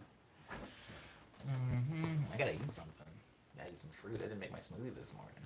A: I gotta eat something. I gotta eat some fruit. I didn't make my smoothie this morning.